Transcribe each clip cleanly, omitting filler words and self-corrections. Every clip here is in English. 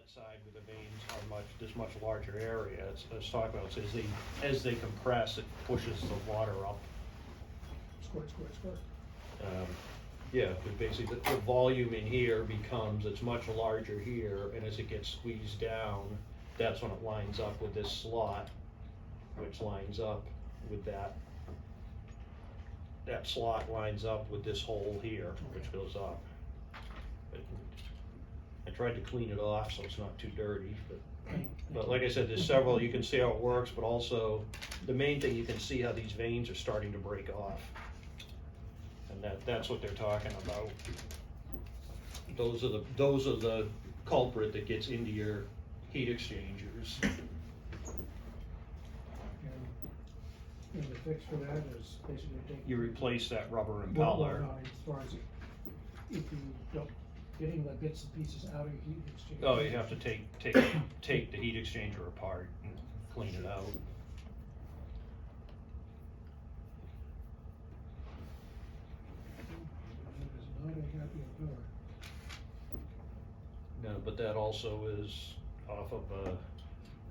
that side where the veins are this much larger area, as talked about, so as they compress, it pushes the water up. Squirt, squirt, squirt. Yeah, but basically the volume in here it's much larger here, and as it gets squeezed down, that's when it lines up with this slot, which lines up with that slot lines up with this hole here, which goes up. But I tried to clean it off so it's not too dirty, but like I said, there's several, you can see how it works, but also the main thing, you can see how these veins are starting to break off. And that's what they're talking about. Those are the culprit that gets into your heat exchangers. And the fix for that is basically You replace that rubber well, impeller. no, as far as if you don't, getting the bits and pieces out of your heat exchanger. Oh, you have to take the heat exchanger apart and clean it out. That is not a happy door. No, but that also is off of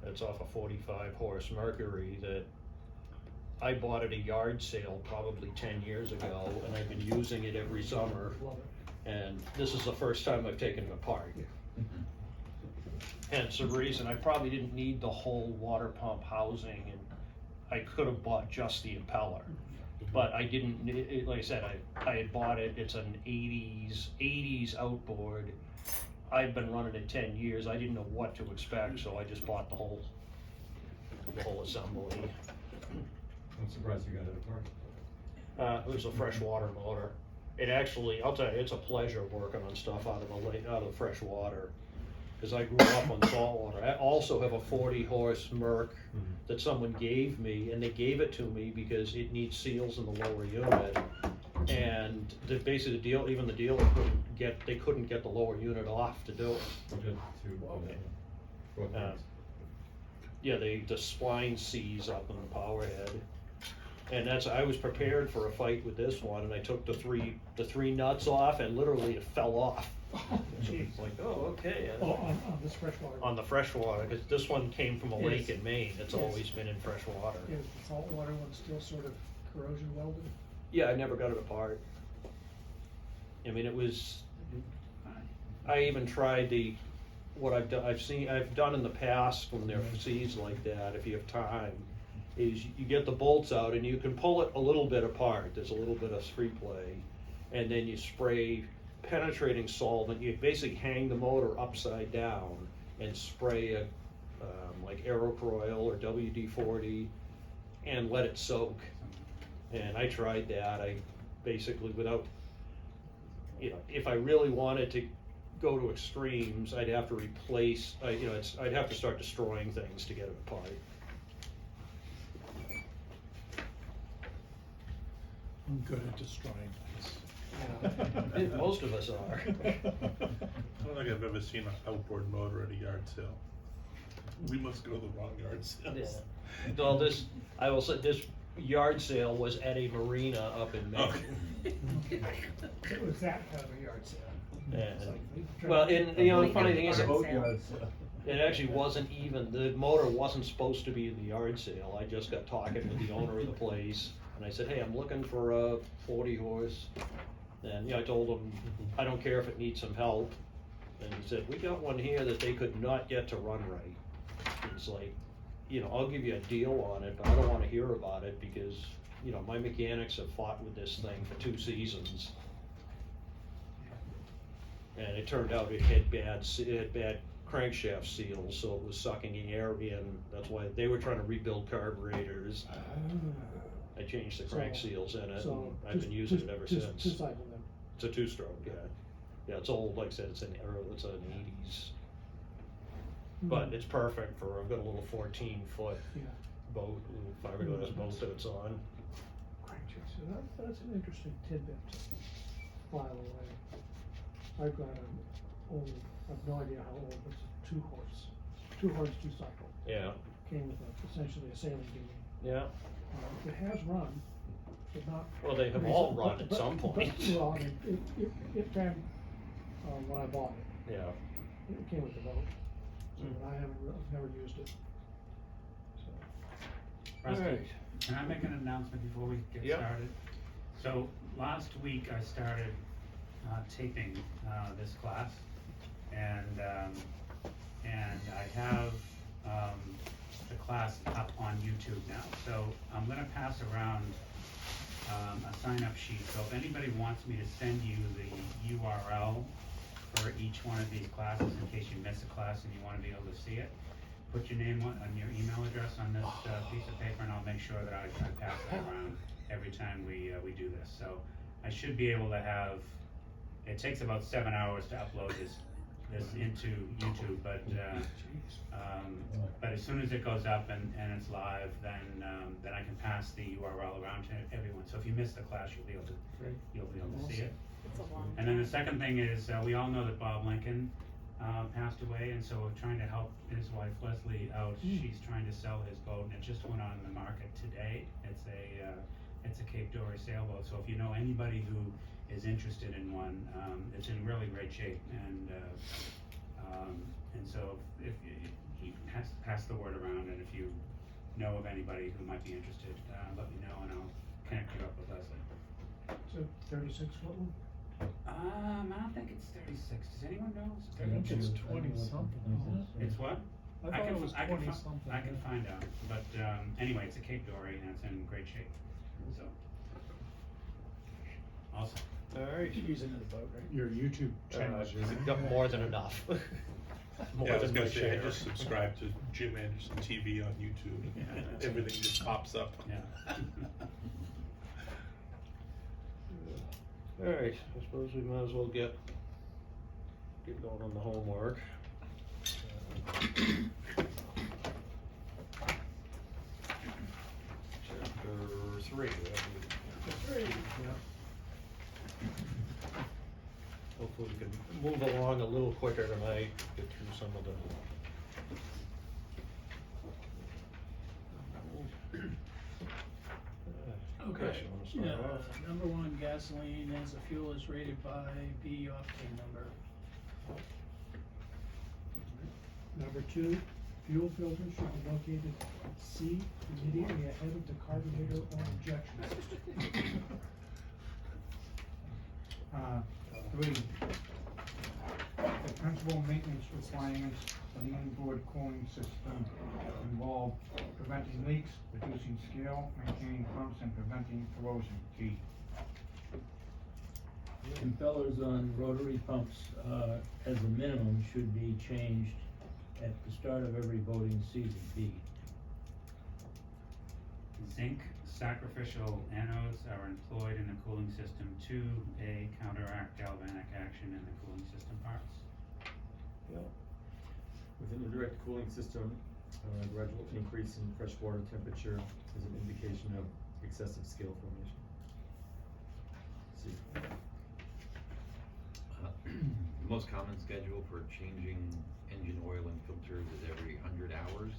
that's off a 45 horse Mercury that I bought at a yard sale probably 10 years ago, and I've been using it every summer. Love it. And this is the first time I've taken it apart. Hence the reason I probably didn't need the whole water pump housing, and I could have bought just the impeller. But I didn't, like I said, I had bought it, it's an 80s outboard. I've been running it 10 years, I didn't know what to expect, so I just bought the whole assembly. I'm surprised you got it apart. It was a freshwater motor. It actually, I'll tell you, it's a pleasure working on stuff out of the fresh water. Cause I grew up on saltwater. I also have a 40 horse Merc that someone gave me, and they gave it to me because it needs seals in the lower unit. And basically the dealer couldn't get the lower unit off to do it. Yeah, the spline sees up in the power head. And I was prepared for a fight with this one, and I took the three nuts off, and literally it fell off. It's like, oh, okay. Oh, on this freshwater. On the freshwater, because this one came from a lake Yes. in Maine. It's Yes. always been in fresh water. Is the saltwater one still sort of corrosion welded? Yeah, I never got it apart. I mean, I even tried what I've done in the past when there are seeds like that, if you have time, is you get the bolts out and you can pull it a little bit apart. There's a little bit of free play, and then you spray penetrating solvent. You basically hang the motor upside down and spray like Aerocroil or WD-40 and let it soak. And I tried that. I basically, without, if I really wanted to go to extremes, I'd have to replace, I'd have to start destroying things to get it apart. I'm good at destroying things. Most of us are. I don't think I've ever seen an outboard motor at a yard sale. We must go to the wrong yard sales. Yeah. Well, I will say, this yard sale was at a marina up in Maine. Okay. It was that kind of a yard sale. And, It's like, well, and the funny thing is, Boat yards. it actually wasn't even, the motor wasn't supposed to be in the yard sale. I just got talking with the owner of the place, and I said, hey, I'm looking for a 40 horse. And, I told him, I don't care if it needs some help. And he said, we got one here that they could not get to run right. It's like, I'll give you a deal on it, but I don't wanna hear about it because, my mechanics have fought with this thing for 2 seasons. And it turned out it had bad crankshaft seals, so it was sucking air in. That's why they were trying to rebuild carburetors. I changed the crank seals in it, and I've been using it ever since. Two-cycle then. It's a 2-stroke, yeah. Yeah, it's old, like I said, it's an 80s. But it's perfect for, I've got a little 14-foot Yeah. boat, little fiberglass boat that it's on. Crankshaft. So that's an interesting tidbit to file away. I've got an old, I've no idea how old, but it's a 2-horse, 2-cycle. Yeah, Came with essentially a sailing dinghy. yeah. It has run, but not. Well, they have all run at some point. Well, I mean, it ran, when I bought it. Yeah. It came with the boat. So, and I've never used it. So, Rusty, Alright. can I make an announcement before we get Yep. started? So, last week I started, taping, this class, and I have, the class up on YouTube now, so I'm gonna pass around, a sign-up sheet, so if anybody wants me to send you the URL for each one of these classes, in case you miss a class and you wanna be able to see it, put your name on your email address on this, piece of paper, and I'll make sure that I pass it around every time we do this, so I should be able to have, it takes about 7 hours to upload this into YouTube, but as soon as it goes up and it's live, then I can pass the URL around to everyone, so if you miss the class, you'll be able to see it. It's a long. And then the second thing is, we all know that Bob Lincoln, passed away, and so we're trying to help his wife Leslie out. She's trying to sell his boat, and it just went on the market today. It's a Cape Dory sailboat, so if you know anybody who is interested in one, it's in really great shape, and so if you pass the word around, and if you know of anybody who might be interested, let me know, and I'll connect you up with Leslie. it's a 36-foot one. I don't think it's 36. Does anyone know? I think it's 20-something, isn't it? It's what? I thought it was 20-something. I can find out, but anyway, it's a Cape Dory and it's in great shape, so. Awesome. Alright. Using it about, right? Your YouTube channel. Got more than enough. More Yeah, I was than gonna my say, I share. just subscribed to Jim Anderson TV on YouTube, Yeah. and everything just pops up. Yeah. Alright, I suppose we might as well get going on the homework. Chapter 3. Hopefully we can move along a little quicker tonight, get through some of the. Okay, You wanna start off? number one, gasoline as a fuel is rated by B octane number. Number 2, fuel filter should be located C, immediately ahead of the carburetor or injection system. 3, the principal maintenance requirements for the inboard cooling system involve preventing leaks, reducing scale, maintaining pumps, and preventing corrosion. G. Impellers on rotary pumps, as a minimum, should be changed at the start of every boating season. B. Zinc sacrificial anodes are employed in the cooling system to counteract galvanic action in the cooling system parts. Within the direct cooling system, gradual increase in freshwater temperature is an indication of excessive scale formation. See. The most common schedule for changing engine oil and filters is every 100 hours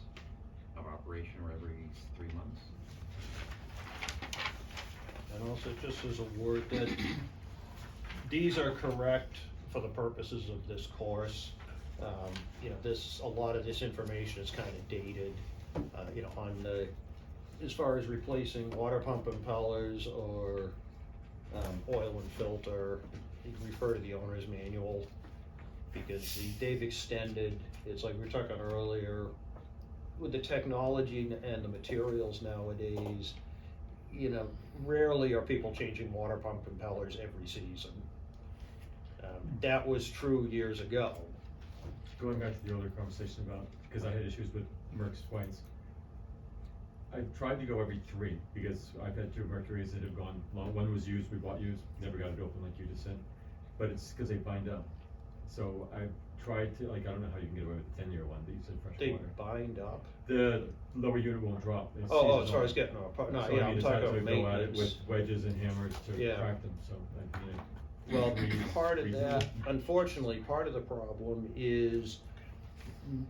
of operation, or every 3 months. And also, just as a word, that these are correct for the purposes of this course. You know, a lot of this information is kind of dated, you know, on the, as far as replacing water pump impellers or oil and filter, you can refer to the owner's manual, because they've extended, it's like we were talking earlier, with the technology and the materials nowadays, you know, rarely are people changing water pump impellers every season. That was true years ago. Going back to the earlier conversation about, because I had issues with Merck's whites. I've tried to go every 3, because I've had 2 Mercuries that have gone long. One was used, we bought used, never got it open like you just said. But it's because they bind up. So I've tried to, like, I don't know how you can get away with the 10-year one that you said fresh They water. bind up. The lower unit won't drop. It Oh, seizes as far on. as getting apart, no, So yeah, I I'm just talking had to about go at it with maintenance. wedges and hammers to Yeah. crack them, so I mean. Well, Reason- part of that, reasonable. unfortunately, part of the problem is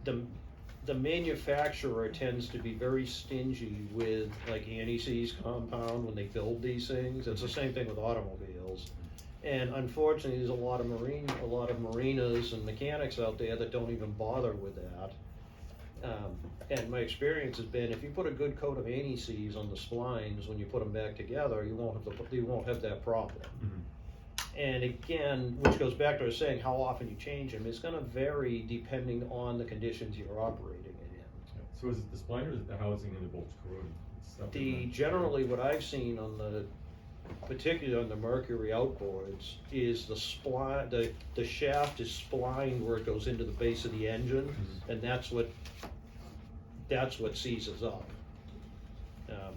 the manufacturer tends to be very stingy with like anti-seize compound when they build these things. It's the same thing with automobiles. And unfortunately, there's a lot of marinas and mechanics out there that don't even bother with that. And my experience has been, if you put a good coat of anti-seize on the splines, when you put them back together, you won't have that problem. And again, which goes back to what I was saying, how often you change them, it's gonna vary depending on the conditions you're operating it in. So is it the spline or is it the housing and the bolts corroding? It's up in the- Generally, what I've seen on particularly on the Mercury outboards, is the spline, the shaft is splined where it goes into the base of the engine, and that's what seizes up.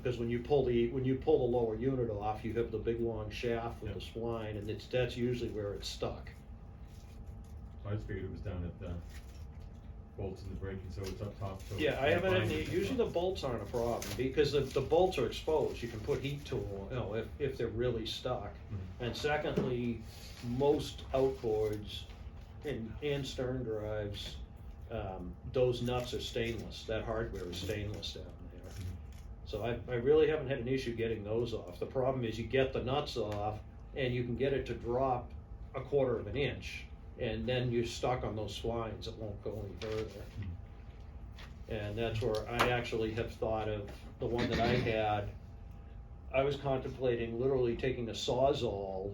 Because when you pull the lower unit off, you have the big long shaft with the spline, and that's usually where it's stuck. I just figured it was down at the bolts and the braking, so it's up top. So Yeah, I it's haven't, fine. usually the bolts aren't a problem, because the bolts are exposed, you can put heat to them, if they're really stuck. And secondly, most outboards and stern drives, those nuts are stainless, that hardware is stainless down there. So I really haven't had an issue getting those off. The problem is you get the nuts off, and you can get it to drop 1/4 of an inch, and then you're stuck on those splines, it won't go any further. And that's where I actually have thought of, the one that I had, I was contemplating literally taking a Sawzall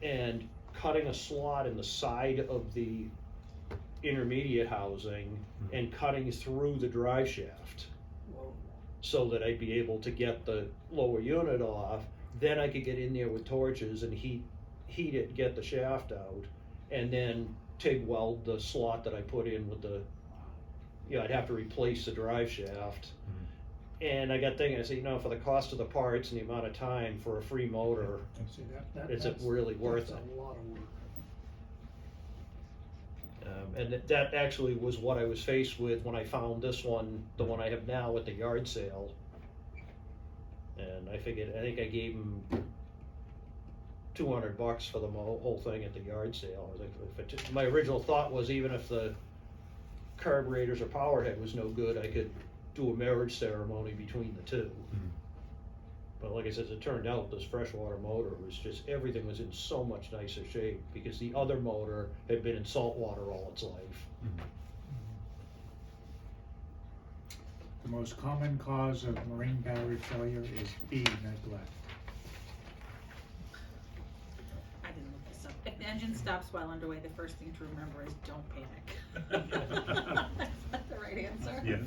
and cutting a slot in the side of the intermediate housing and cutting through the drive shaft, so that I'd be able to get the lower unit off. Then I could get in there with torches and heat it, get the shaft out, and then TIG weld the slot that I put in with I'd have to replace the drive shaft. And I got thinking, I said, for the cost of the parts and the amount of time for a free motor, See, is it really worth that's it? a lot of work. And that actually was what I was faced with when I found this one, the one I have now, at the yard sale. And I think I gave him $200 for the whole thing at the yard sale. I think my original thought was, even if the carburetors or power head was no good, I could do a marriage ceremony between the two. But like I said, as it turned out, this freshwater motor was just, everything was in so much nicer shape, because the other motor had been in salt water all its life. The most common cause of marine battery failure is B, neglect. I didn't look this up. If the engine stops while underway, the first thing to remember is don't panic. Is that the right answer? Yeah.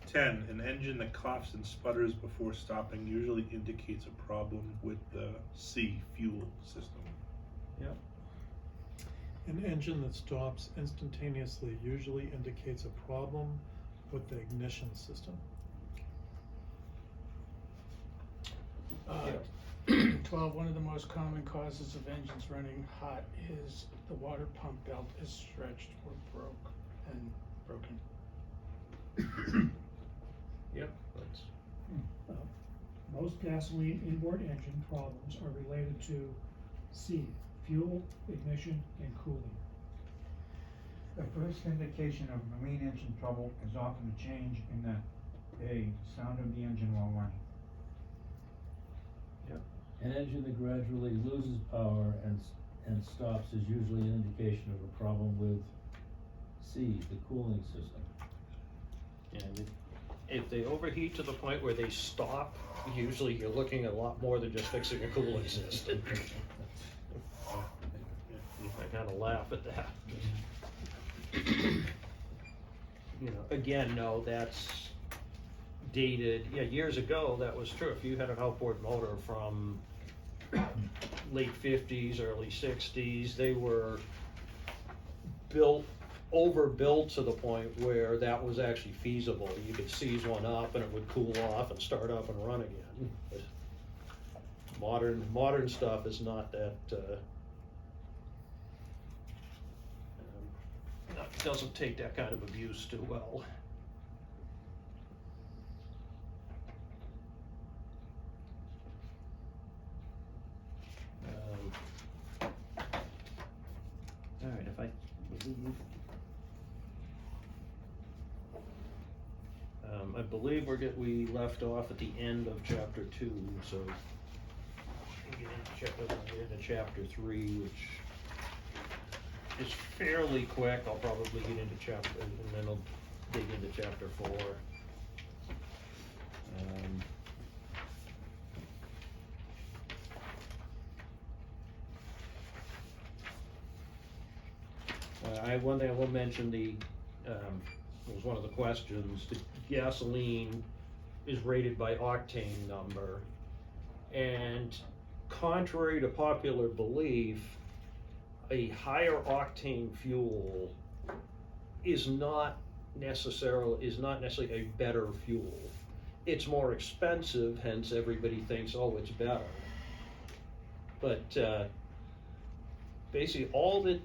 10, an engine that coughs and sputters before stopping usually indicates a problem with the C, fuel system. Yep. An engine that stops instantaneously usually indicates a problem with the ignition system. 12, one of the most common causes of engines running hot is the water pump belt is stretched or broken. Yep. Most gasoline inboard engine problems are related to C, fuel, ignition, and cooling. The first indication of marine engine trouble is often a change in the A, sound of the engine while running. An engine that gradually loses power and stops is usually an indication of a problem with C, the cooling system. And if they overheat to the point where they stop, usually you're looking at a lot more than just fixing a cooling system. I kind of laugh at that. Again, no, that's dated, years ago, that was true. If you had an outboard motor from late 50s, early 60s, they were overbuilt to the point where that was actually feasible. You could seize one up and it would cool off and start up and run again. But modern stuff is not that, doesn't take that kind of abuse too well. All right, if I believe we left off at the end of chapter 2, so into chapter 3, which is fairly quick. I'll probably get into chapter, and then I'll dig into chapter 4. One thing I will mention, was one of the questions, the gasoline is rated by octane number, and contrary to popular belief, a higher octane fuel is not necessarily a better fuel. It's more expensive, hence everybody thinks, oh, it's better. But basically all that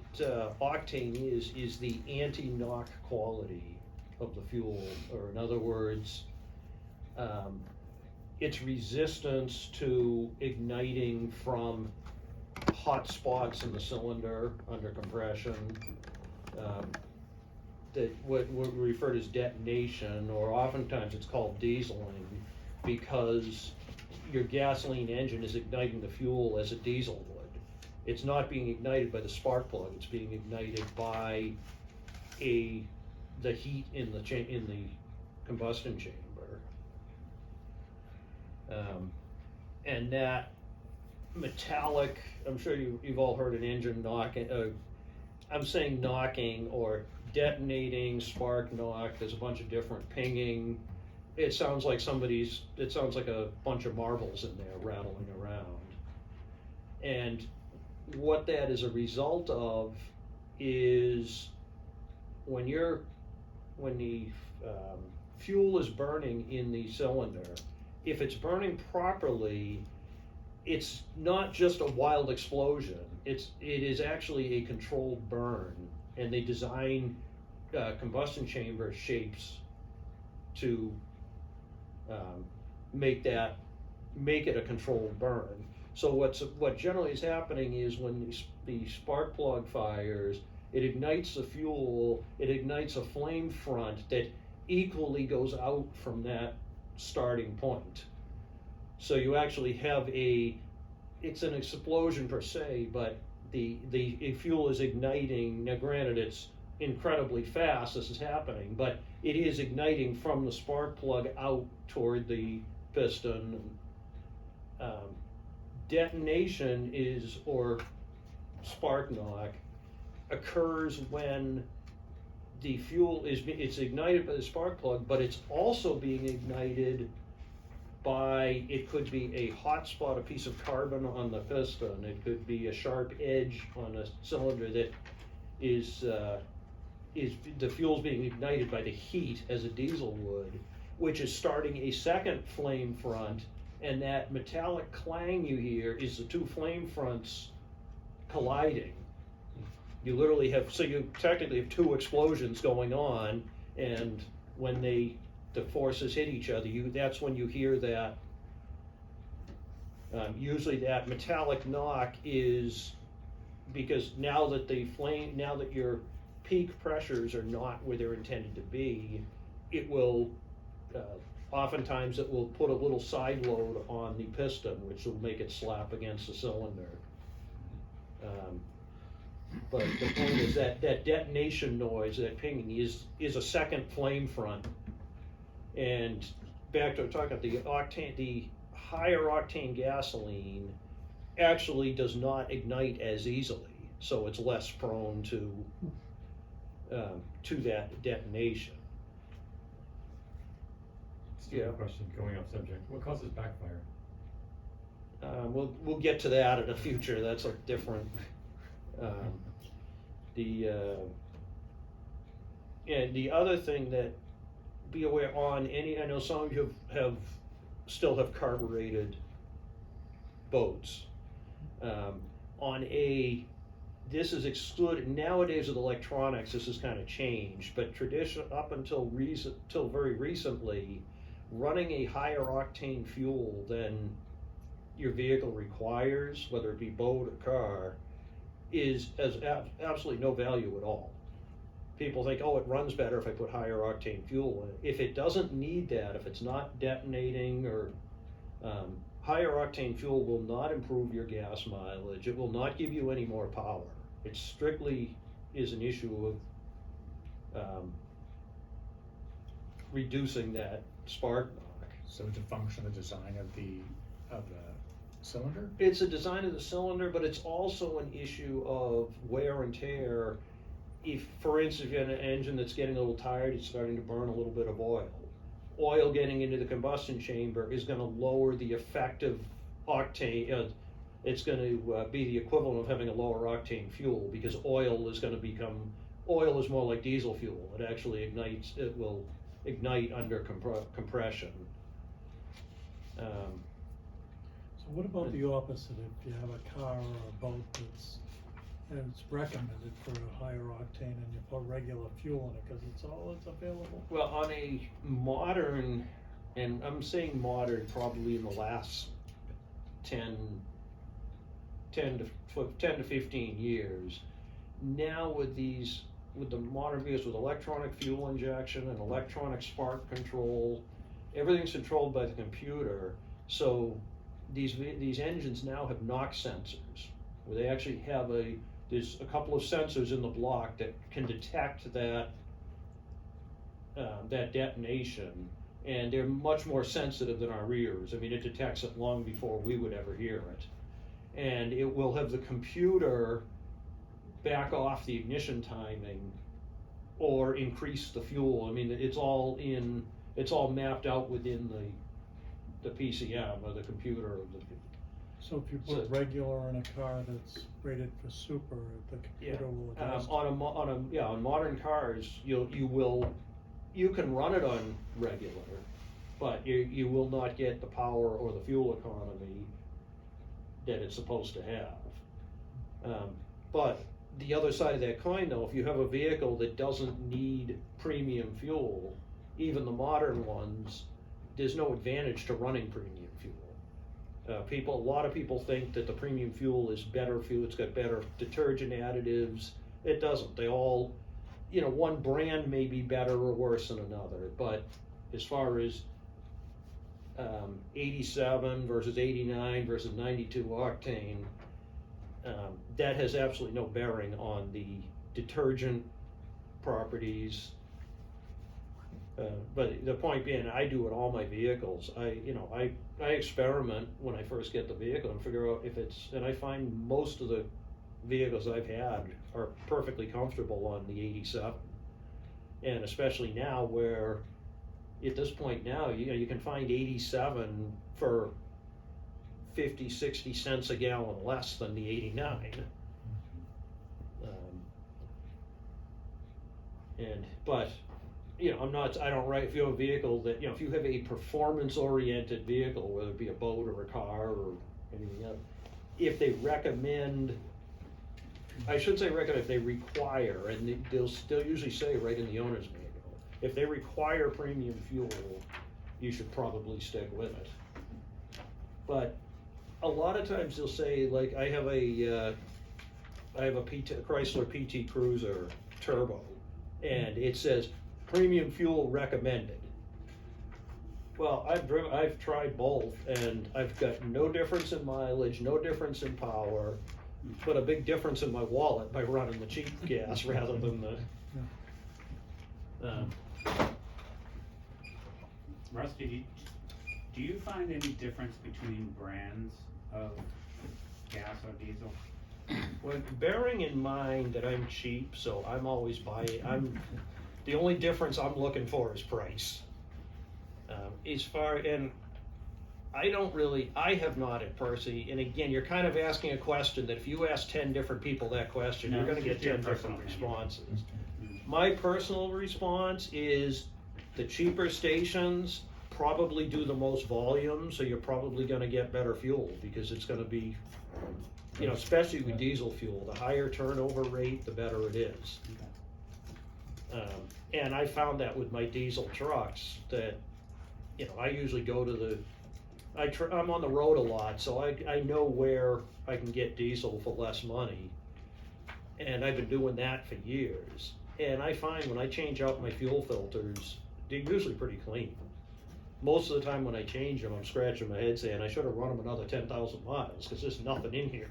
octane is the anti-knock quality of the fuel, or in other words, its resistance to igniting from hot spots in the cylinder under compression, that what we refer to as detonation, or oftentimes it's called dieseling, because your gasoline engine is igniting the fuel as a diesel would. It's not being ignited by the spark plug, it's being ignited by the heat in the combustion chamber. And that metallic, I'm sure you've all heard an engine knocking, I'm saying knocking or detonating, spark knock, there's a bunch of different pinging. It sounds like a bunch of marbles in there rattling around. And what that is a result of is when the fuel is burning in the cylinder, if it's burning properly, it's not just a wild explosion. It is actually a controlled burn, and they design combustion chamber shapes to make it a controlled burn. So what generally is happening is when the spark plug fires, it ignites the fuel, it ignites a flame front that equally goes out from that starting point. So you actually have it's an explosion per se, but the fuel is igniting. Now granted, it's incredibly fast, this is happening, but it is igniting from the spark plug out toward the piston. Detonation or spark knock occurs when the fuel it's ignited by the spark plug, but it's also being ignited by, it could be a hot spot, a piece of carbon on the piston, it could be a sharp edge on a cylinder that is the fuel's being ignited by the heat as a diesel would, which is starting a second flame front, and that metallic clang you hear is the two flame fronts colliding. You technically have two explosions going on, and when the forces hit each other, that's when you hear that. Usually that metallic knock is because now that your peak pressures are not where they're intended to be, it will, oftentimes it will put a little side load on the piston, which will make it slap against the cylinder. But the point is that detonation noise, that pinging, is a second flame front. And back to talking about the higher octane gasoline actually does not ignite as easily, so it's less prone to that detonation. Stupid question, going off subject. What causes backfire? We'll get to that in the future. That's a different. And the other thing that be aware on I know some of you still have carbureted boats. This is excluded nowadays with electronics. This has kind of changed, but up until very recently, running a higher octane fuel than your vehicle requires, whether it be boat or car, has absolutely no value at all. People think, oh, it runs better if I put higher octane fuel in it. If it doesn't need that, if it's not detonating or higher octane fuel will not improve your gas mileage, it will not give you any more power. It strictly is an issue of, reducing that spark knock. So it's a function of the design of the cylinder? It's a design of the cylinder, but it's also an issue of wear and tear. If, for instance, if you have an engine that's getting a little tired, it's starting to burn a little bit of oil. Oil getting into the combustion chamber is gonna lower the effective octane, it's gonna be the equivalent of having a lower octane fuel, because oil is more like diesel fuel. It actually ignites, it will ignite under compression. So what about the opposite, if you have a car or a boat and it's recommended for a higher octane and you put regular fuel in it, cause it's all that's available? Well, on a modern, and I'm saying modern, probably in the last 10 to 15 years, now with the modern vehicles with electronic fuel injection and electronic spark control, everything's controlled by the computer. So these engines now have knock sensors, where they actually have there's a couple of sensors in the block that can detect that detonation, and they're much more sensitive than our rears. I mean, it detects it long before we would ever hear it. And it will have the computer back off the ignition timing or increase the fuel. I mean, it's all mapped out within the PCM, or the computer of the. So if you put regular in a car that's rated for super, the computer will adjust? On modern cars, you can run it on regular, but you will not get the power or the fuel economy that it's supposed to have. But the other side of that coin, though, if you have a vehicle that doesn't need premium fuel, even the modern ones, there's no advantage to running premium fuel. A lot of people think that the premium fuel is better fuel, it's got better detergent additives. It doesn't. They all, one brand may be better or worse than another, but as far as 87 versus 89 versus 92 octane, that has absolutely no bearing on the detergent properties. But the point being, I do it all my vehicles. I experiment when I first get the vehicle and figure out and I find most of the vehicles I've had are perfectly comfortable on the 87. And especially now, where at this point now, you can find 87 for 50, 60 cents a gallon less than the 89. If you have a vehicle that, if you have a performance-oriented vehicle, whether it be a boat or a car or anything else, if they recommend, I should say recommend, if they require, and they'll usually say right in the owner's manual, if they require premium fuel, you should probably stick with it. But a lot of times they'll say, like, I have a Chrysler PT Cruiser Turbo, and it says premium fuel recommended. Well, I've tried both, and I've got no difference in mileage, no difference in power, but a big difference in my wallet by running the cheap gas rather than the. Rusty, do you find any difference between brands of gas or diesel? Well, bearing in mind that I'm cheap, so I'm always buying. The only difference I'm looking for is price. I have not at Percy, and again, you're kind of asking a question that if you ask 10 different people that question, you're gonna get 10 different responses. My personal response is the cheaper stations probably do the most volume, so you're probably gonna get better fuel, because it's gonna be, especially with diesel fuel, the higher turnover rate, the better it is. And I found that with my diesel trucks, that, I usually go to I'm on the road a lot, so I know where I can get diesel for less money. And I've been doing that for years. And I find when I change out my fuel filters, they're usually pretty clean. most of the time when I change them, I'm scratching my head saying I should have run them another 10,000 miles, cause there's nothing in here.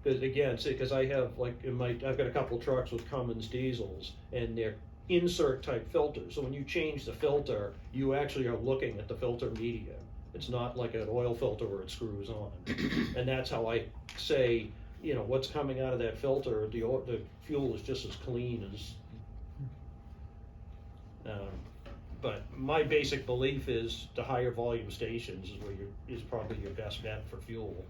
Cause again, see, cause I have like I've got a couple trucks with Cummins diesels, and they're insert type filters, so when you change the filter, you actually are looking at the filter media. It's not like an oil filter where it screws on. And that's how I say, you know, what's coming out of that filter, the fuel is just as clean as, but my basic belief is the higher volume stations is where is probably your best bet for fuel.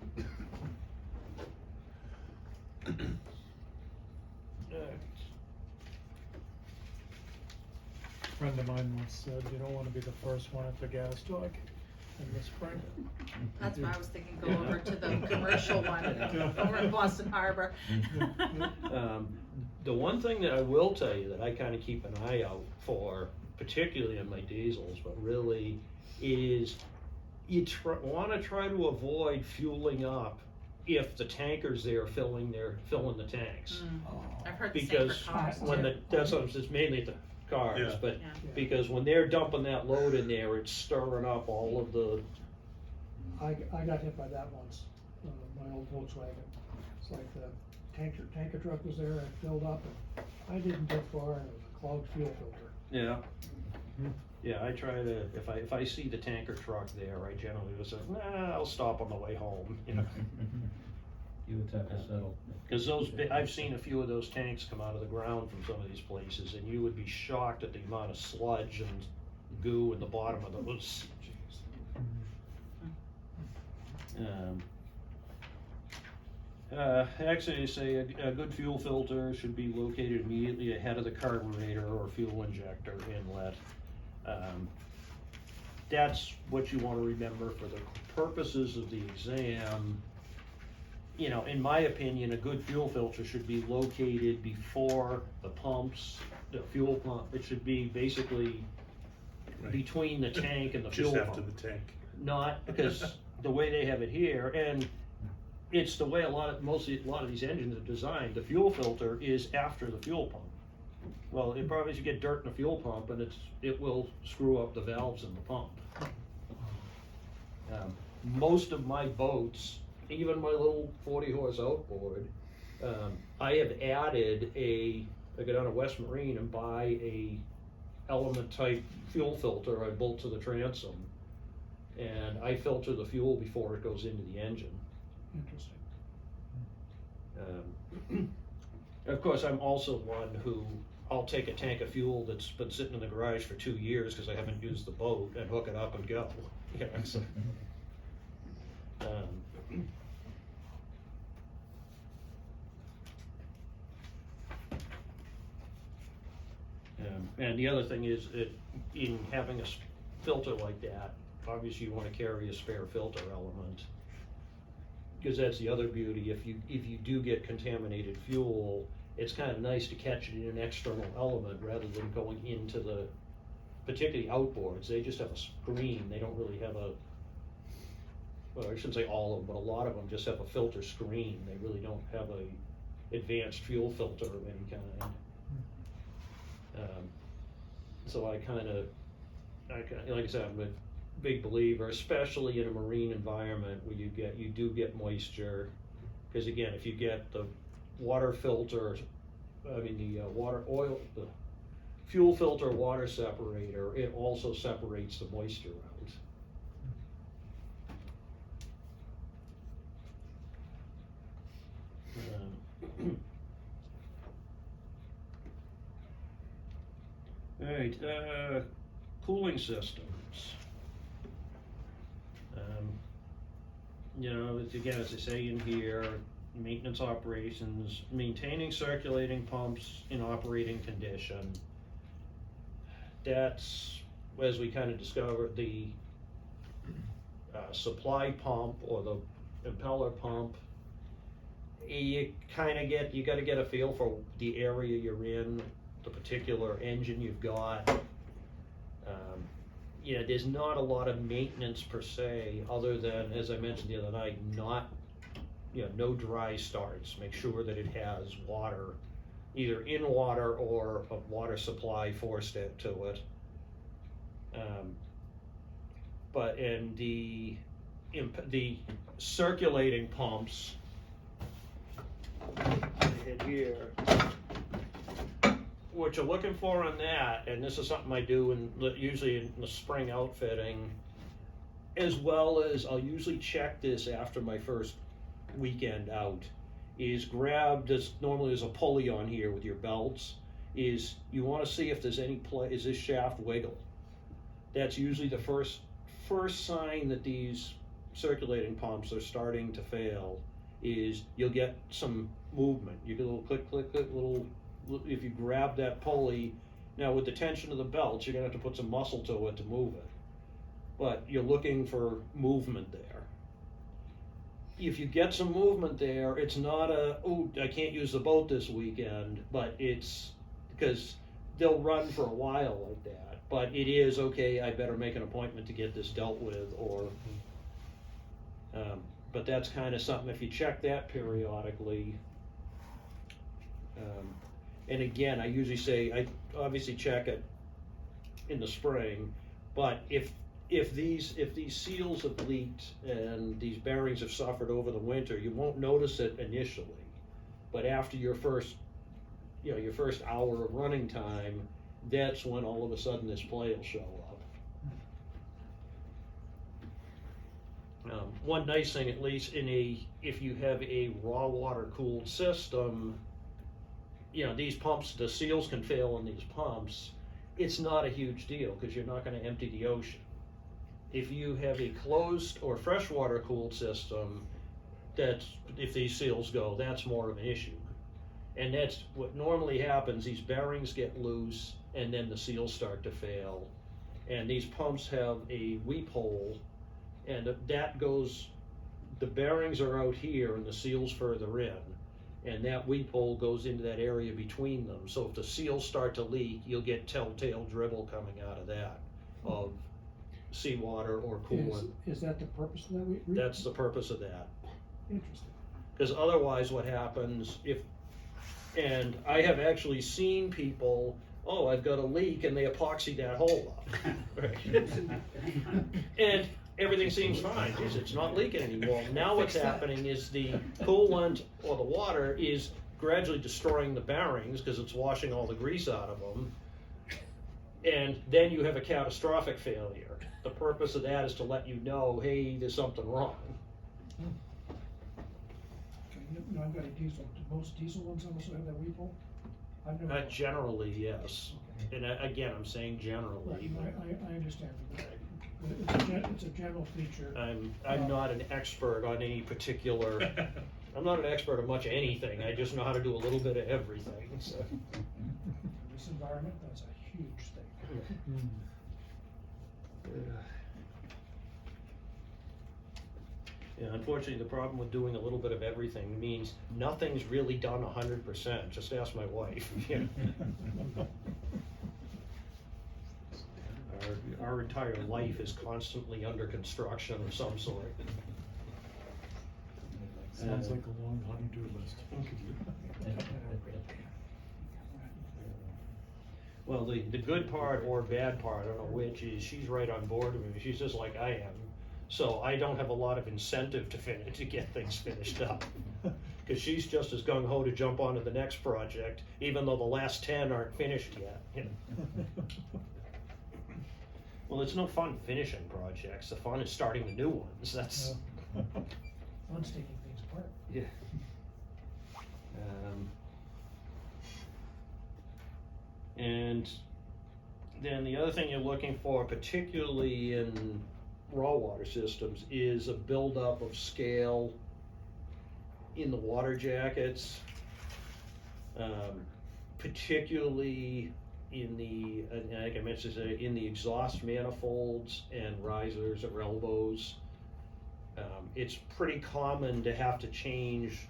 A friend of mine once said, you don't wanna be the first one at the gas dog in the spring. That's why I was thinking go over to the commercial one over in Boston Harbor. The one thing that I will tell you that I kind of keep an eye out for, particularly in my diesels, but really is you want to try to avoid fueling up if the tanker's there filling the tanks. I've heard the same Because for cars too. when that's what it's mainly the cars, Yeah. but Yeah. because when they're dumping that load in there, it's stirring up all of the. I got hit by that once, my old Volkswagen. It's like the tanker truck was there, and filled up, and I didn't get far, and it was a clogged fuel filter. Yeah. Yeah, I try to, if I see the tanker truck there, I generally will say, nah, I'll stop on the way home, you know. You would have to settle. Cause I've seen a few of those tanks come out of the ground from some of these places, and you would be shocked at the amount of sludge and goo in the bottom of those. Actually, they say a good fuel filter should be located immediately ahead of the carburetor or fuel injector inlet. That's what you wanna remember for the purposes of the exam. You know, in my opinion, a good fuel filter should be located before the pumps, the fuel pump. It should be basically Right. between the tank and the Just fuel after pump. the tank. Not, because the way they have it here, and it's the way a lot of these engines are designed, the fuel filter is after the fuel pump. Well, it probably should get dirt in the fuel pump, and it will screw up the valves in the pump. Most of my boats, even my little 40 horse outboard, I have added I go down to West Marine and buy a Element type fuel filter I bolt to the transom, and I filter the fuel before it goes into the engine. Interesting. Of course, I'm also one who, I'll take a tank of fuel that's been sitting in the garage for 2 years because I haven't used the boat, and hook it up and go. You know, so, and the other thing is, in having a filter like that, obviously you want to carry a spare filter element. Because that's the other beauty, if you do get contaminated fuel, it's kind of nice to catch it in an external element rather than going into the, particularly outboards, they just have a screen, they don't really have well, I shouldn't say all of them, but a lot of them just have a filter screen, they really don't have a advanced fuel filter of any kind. So like I said, I'm a big believer, especially in a marine environment where you do get moisture. Because again, if you get the water filter, the fuel filter water separator, it also separates the moisture out. All right, cooling systems. You know, again, as I say in here, maintenance operations, maintaining circulating pumps in operating condition. That's, as we kind of discovered, the supply pump or the impeller pump. You gotta get a feel for the area you're in, the particular engine you've got. You know, there's not a lot of maintenance per se, other than, as I mentioned the other night, no dry starts. Make sure that it has water, either in water or a water supply forced to it. But, and the circulating pumps, in here, what you're looking for on that, and this is something I do usually in the spring outfitting, as well as I'll usually check this after my first weekend out, is grab this, normally there's a pulley on here with your belts, is you wanna see if there's any is this shaft wiggle. That's usually the first sign that these circulating pumps are starting to fail, is you'll get some movement. You get a little click, click, click, if you grab that pulley. Now with the tension of the belts, you're gonna have to put some muscle to it to move it. But you're looking for movement there. If you get some movement there, it's not I can't use the boat this weekend, but it's because they'll run for a while like that. But it is, okay, I better make an appointment to get this dealt with, or, but that's kind of something, if you check that periodically. And again, I usually say, I obviously check it in the spring, but if these seals have leaked and these bearings have suffered over the winter, you won't notice it initially. But after your first hour of running time, that's when all of a sudden this play will show up. One nice thing, at least if you have a raw water cooled system, these pumps, the seals can fail on these pumps. It's not a huge deal because you're not going to empty the ocean. If you have a closed or freshwater cooled system, if these seals go, that's more of an issue. And that's what normally happens. These bearings get loose and then the seals start to fail. And these pumps have a weep hole, and the bearings are out here and the seals further in. And that weep hole goes into that area between them. So if the seals start to leak, you'll get telltale dribble coming out of that, of seawater or coolant. Is that the purpose of that? That's the purpose of that. Interesting. Because otherwise what happens and I have actually seen people, I've got a leak, and they epoxy that hole up. And everything seems fine, because it's not leaking anymore. Now what's happening is the coolant or the water is gradually destroying the bearings because it's washing all the grease out of them. And then you have a catastrophic failure. The purpose of that is to let you know, hey, there's something wrong. No, I've got a diesel. Do most diesel ones also have that weep hole? I've never. Generally, yes. And again, I'm saying generally. Right, I understand. It's a general feature. I'm not an expert on any particular. I'm not an expert on much anything. I just know how to do a little bit of everything. So. In this environment, that's a huge thing. Yeah, unfortunately, the problem with doing a little bit of everything means nothing's really done 100%. Just ask my wife. Our entire life is constantly under construction of some sort. Sounds like a long honey-do list. Well, the good part or bad part, I don't know which, is she's right on board with me. She's just like I am. So I don't have a lot of incentive to get things finished up. Because she's just as gung-ho to jump onto the next project, even though the last 10 aren't finished yet. Well, it's no fun finishing projects. The fun is starting the new ones. That's Fun's taking things apart. yeah. And then the other thing you're looking for, particularly in raw water systems, is a buildup of scale in the water jackets, particularly in the, like I mentioned, in the exhaust manifolds and risers or elbows. It's pretty common to have to change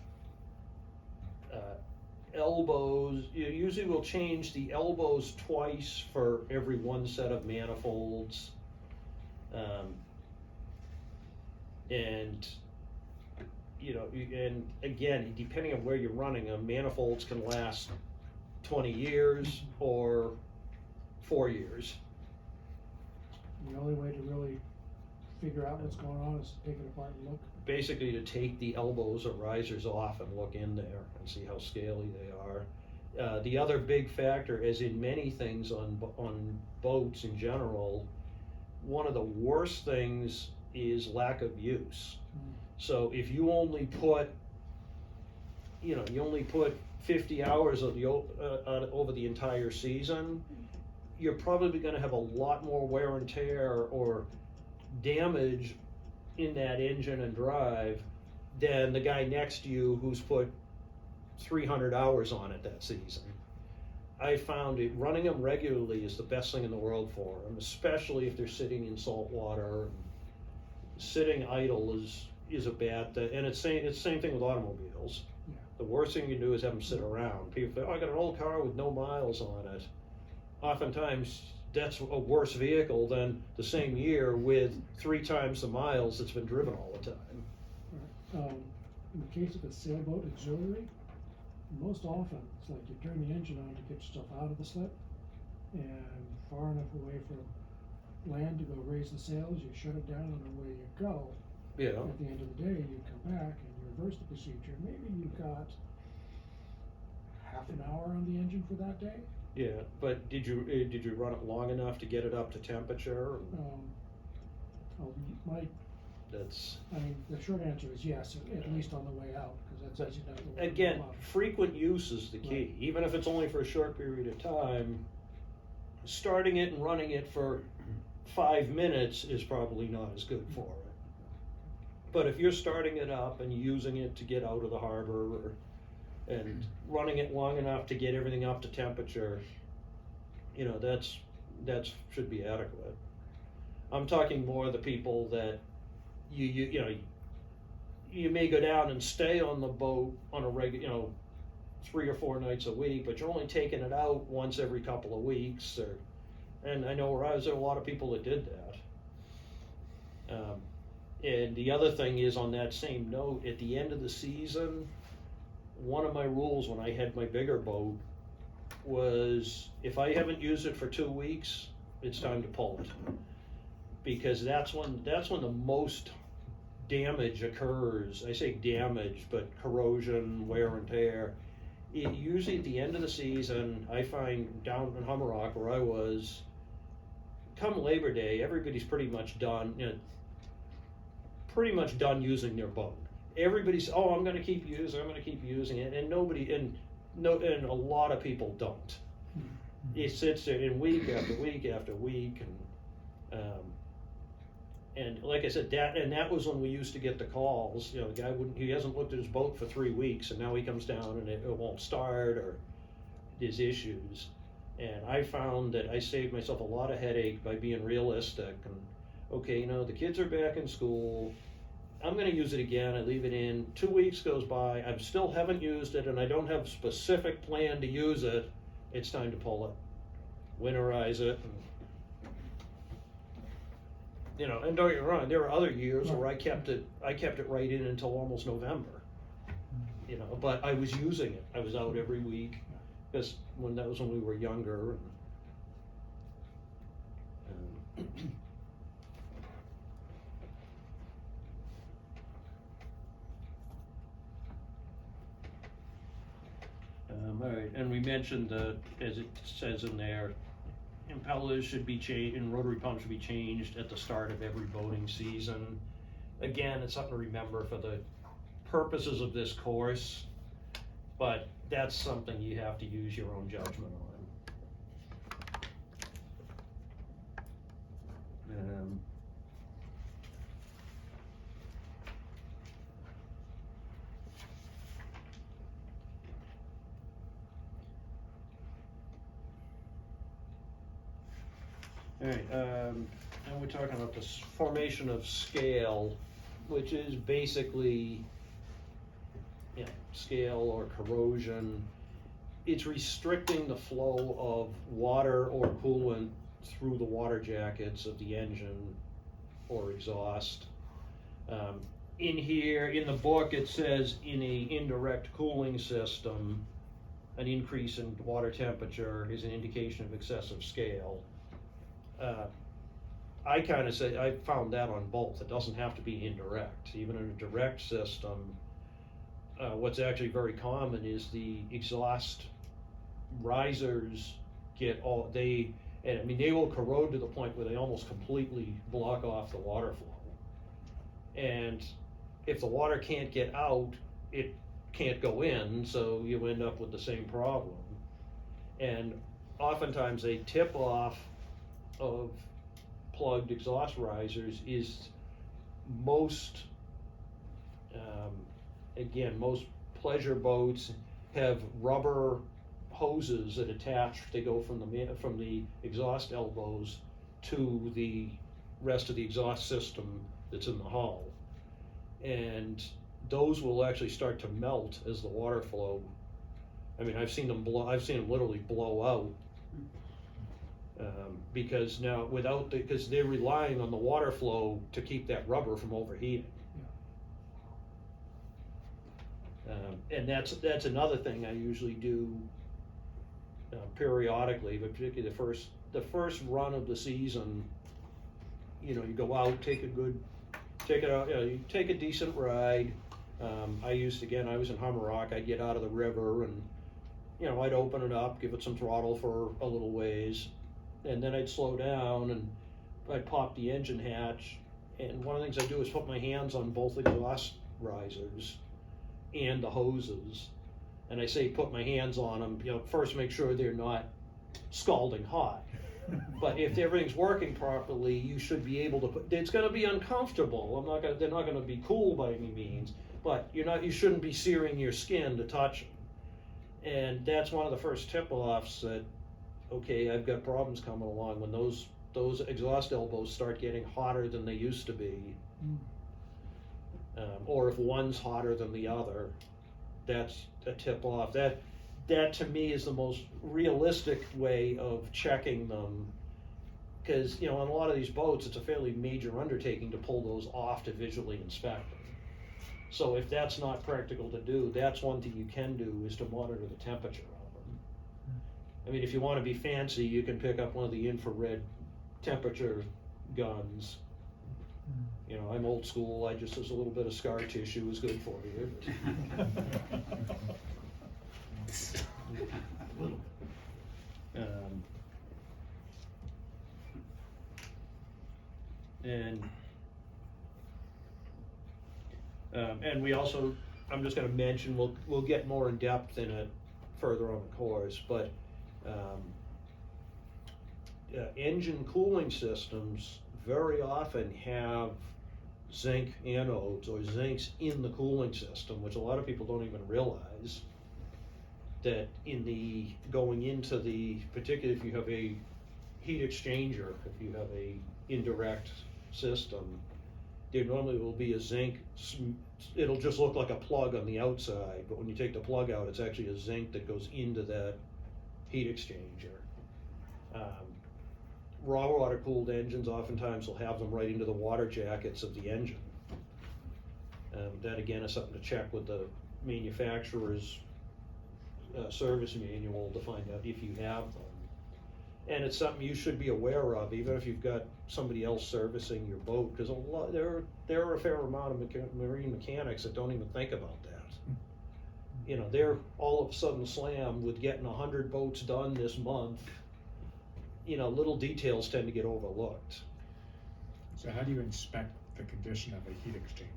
elbows. You usually will change the elbows twice for every one set of manifolds. And and again, depending on where you're running them, manifolds can last 20 years or 4 years. The only way to really figure out what's going on is to take it apart and look. Basically to take the elbows or risers off and look in there and see how scaly they are. The other big factor, as in many things on boats in general, one of the worst things is lack of use. So if you only put, you only put 50 hours of over the entire season, you're probably going to have a lot more wear and tear or damage in that engine and drive than the guy next to you who's put 300 hours on it that season. I found it running them regularly is the best thing in the world for them, especially if they're sitting in salt water. Sitting idle is a bad thing, and it's the same thing with automobiles. Yeah. The worst thing you can do is have them sit around. People think, oh, I got an old car with no miles on it. Oftentimes, that's a worse vehicle than the same year with 3 times the miles that's been driven all the time. In the case of a sailboat auxiliary, most often it's like you turn the engine on to get yourself out of the slip, and far enough away from land to go raise the sails, you shut it down, and away you go. Yeah. At the end of the day, you come back and you reverse the procedure. Maybe you've got half an hour on the engine for that day. Yeah, but did you run it long enough to get it up to temperature? That's I mean, the short answer is yes, at least on the way out, because that's easy enough to work again, them up. frequent use is the key. Right. Even if it's only for a short period of time, starting it and running it for 5 minutes is probably not as good for it. But if you're starting it up and using it to get out of the harbor and running it long enough to get everything up to temperature, that's should be adequate. I'm talking more the people that you may go down and stay on the boat on a regular, 3 or 4 nights a week, but you're only taking it out once every couple of weeks. And I know where I was, there were a lot of people that did that. And the other thing is, on that same note, at the end of the season, one of my rules when I had my bigger boat was if I haven't used it for 2 weeks, it's time to pull it. Because that's when the most damage occurs. I say damage, but corrosion, wear and tear. Usually at the end of the season, I find down in Hummerock where I was, come Labor Day, everybody's pretty much done using their boat. Everybody's, I'm going to keep using it, and and a lot of people don't. It sits there in week after week after week, and like I said, that was when we used to get the calls. The guy he hasn't looked at his boat for 3 weeks, and now he comes down and it won't start, or there's issues. And I found that I saved myself a lot of headache by being realistic. And okay, the kids are back in school. I'm going to use it again. I leave it in. 2 weeks goes by. I still haven't used it, and I don't have a specific plan to use it. It's time to pull it, winterize it. And don't get me wrong, there were other years where I kept it right in until almost November. But I was using it. I was out every week, because that was when we were younger. All right, and we mentioned as it says in there, impellers should be changed and rotary pumps should be changed at the start of every boating season. Again, it's something to remember for the purposes of this course, but that's something you have to use your own judgment on. All right, and we're talking about this formation of scale, which is basically, scale or corrosion. It's restricting the flow of water or coolant through the water jackets of the engine or exhaust. In here, in the book, it says in an indirect cooling system, an increase in water temperature is an indication of excessive scale. I kinda say, I found that on both, it doesn't have to be indirect, even in a direct system. What's actually very common is the exhaust risers get and I mean, they will corrode to the point where they almost completely block off the water flow. And if the water can't get out, it can't go in, so you end up with the same problem. And oftentimes a tip off of plugged exhaust risers is most most pleasure boats have rubber hoses that attach. They go from the exhaust elbows to the rest of the exhaust system that's in the hull, and those will actually start to melt as the water flow. I mean, I've seen them literally blow out. Because now because they're relying on the water flow to keep that rubber from overheating. And that's another thing I usually do periodically, but particularly the first run of the season. You know, you go out, you take a decent ride. I was in Hummerock. I'd get out of the river and, you know, I'd open it up, give it some throttle for a little ways, and then I'd slow down and I'd pop the engine hatch. And one of the things I do is put my hands on both exhaust risers and the hoses. And I say put my hands on them, you know, first make sure they're not scalding hot. But if everything's working properly, you should be able to it's going to be uncomfortable. They're not going to be cool by any means, but you shouldn't be searing your skin to touch them. And that's one of the first tip-offs that, okay, I've got problems coming along when those exhaust elbows start getting hotter than they used to be. Or if one's hotter than the other, that's a tip-off. That to me is the most realistic way of checking them, because, you know, on a lot of these boats, it's a fairly major undertaking to pull those off to visually inspect them. So if that's not practical to do, that's one thing you can do, is to monitor the temperature of them. I mean, if you want to be fancy, you can pick up one of the infrared temperature guns. You know, I'm old school. There's a little bit of scar tissue is good for you. And we also, I'm just going to mention, we'll get more in depth in it further on the course, but engine cooling systems very often have zinc anodes or zincs in the cooling system, which a lot of people don't even realize. That going into particularly if you have a heat exchanger, if you have a indirect system, there normally will be a zinc. It'll just look like a plug on the outside, but when you take the plug out, it's actually a zinc that goes into that heat exchanger. Raw water cooled engines oftentimes will have them right into the water jackets of the engine. That again is something to check with the manufacturer's service manual to find out if you have them. And it's something you should be aware of, even if you've got somebody else servicing your boat, because there are a fair amount of marine mechanics that don't even think about that. You know, they're all of a sudden slammed with getting 100 boats done this month. You know, little details tend to get overlooked. So how do you inspect the condition of a heat exchanger?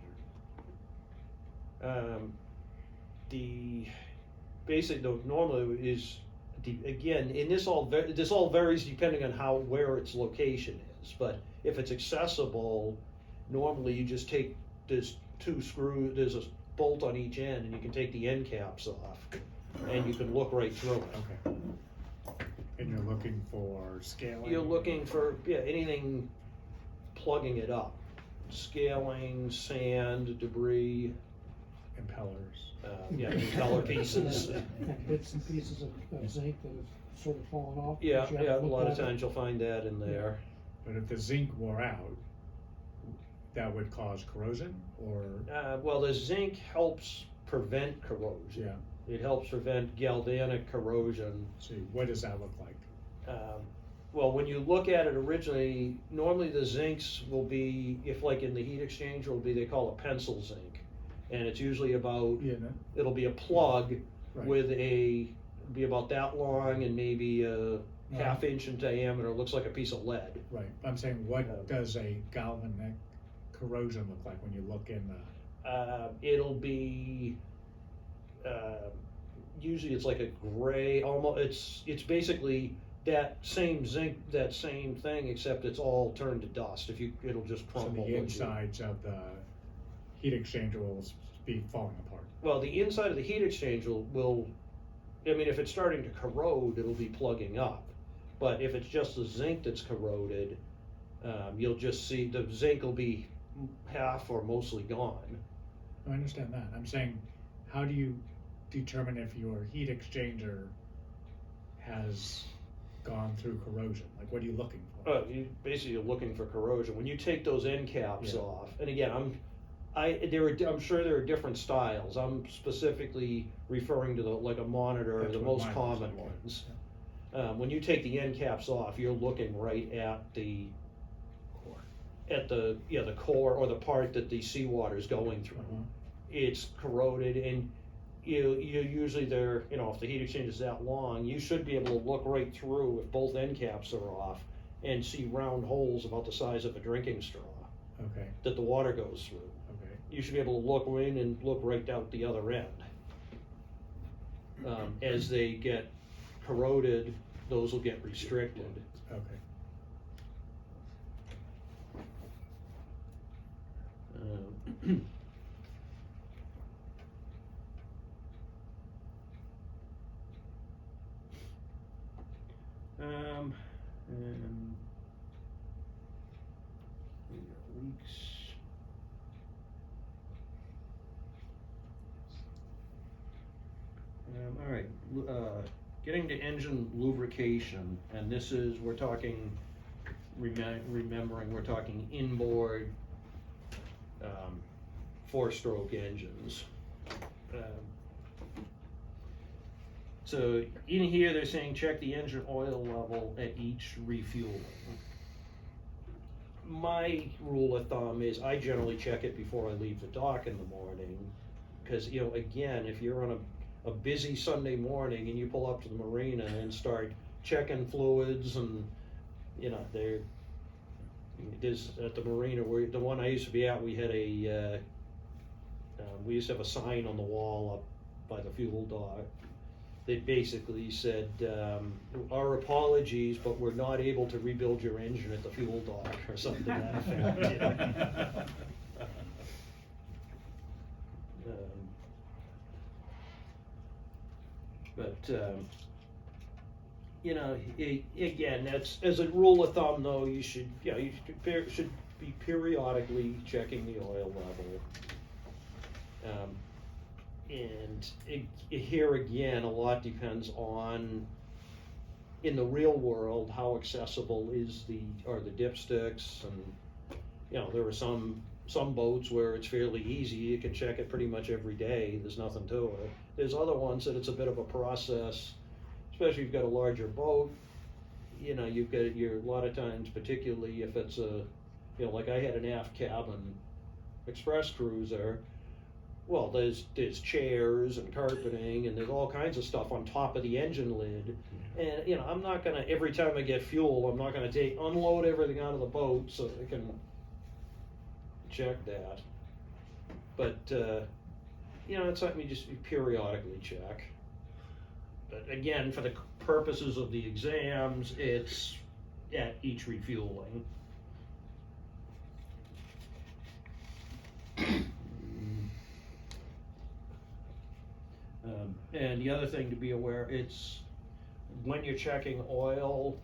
Normally is, again, and this all varies depending on where its location is. But if it's accessible, normally you just take, there's a bolt on each end, and you can take the end caps off, and you can look right through it. Okay. And you're looking for scaling? You're looking for, anything plugging it up. Scaling, sand, debris. Impellers. Impeller pieces. And bits and pieces of zinc that have sort of fallen off. Yeah, that you have to a look lot of at. times you'll find that in there. But if the zinc wore out, that would cause corrosion, or? Well, the zinc helps prevent corrosion. Yeah. It helps prevent galvanic corrosion. See, what does that look like? Well, when you look at it originally, normally the zincs will be, if like in the heat exchanger, will be, they call it pencil zinc. And it's usually about, Yeah, no, it'll be a plug Right. with be about that long and maybe a half inch in diameter, looks like a piece of lead. right, I'm saying, what does a galvanic corrosion look like when you look in the? It'll be, usually it's like a gray, almost, it's basically that same zinc, that same thing, except it's all turned to dust. It'll just So crumble. the once you- insides of the heat exchanger will be falling apart. Well, the inside of the heat exchanger will, I mean, if it's starting to corrode, it'll be plugging up. But if it's just the zinc that's corroded, you'll just see the zinc will be half or mostly gone. I understand that, I'm saying, how do you determine if your heat exchanger has gone through corrosion? Like, what are you looking for? You basically are looking for corrosion. When you take those end caps Yeah. off, and again, I'm sure there are different styles. I'm specifically referring to like a monitor, That's the what most mine common looks like, ones. When you take the end caps off, you're looking right at the core or the part that the seawater is going through. Uh-huh. It's corroded, and you usually if the heat exchanger is that long, you should be able to look right through if both end caps are off and see round holes about the size of a drinking straw Okay, that the water goes through. okay, You should be able to look in and look right out the other end. As they get corroded, those will get restricted. okay. And we got leaks. All right, getting to engine lubrication, and this is, we're talking, remembering, we're talking inboard, 4-stroke engines. So in here, they're saying check the engine oil level at each refueling. My rule of thumb is I generally check it before I leave the dock in the morning. Cause again, if you're on a busy Sunday morning and you pull up to the marina and start checking fluids and, there's at the marina where, the one I used to be at, we had we used to have a sign on the wall up by the fuel dock. They basically said, our apologies, but we're not able to rebuild your engine at the fuel dock, or something to that effect. Again, that's, as a rule of thumb though, you should be periodically checking the oil level. Here again, a lot depends on, in the real world, how accessible are the dipsticks, and there are some boats where it's fairly easy, you can check it pretty much every day, there's nothing to it. There's other ones that it's a bit of a process, especially if you've got a larger boat. You've got a lot of times, particularly if it's like I had an aft cabin express cruiser. Well, there's chairs and carpeting, and there's all kinds of stuff on top of the engine lid. And, I'm not gonna, every time I get fuel, I'm not gonna unload everything out of the boat so I can check that. But, it's something you just periodically check. But again, for the purposes of the exams, it's at each refueling. And the other thing to be aware, it's when you're checking oil,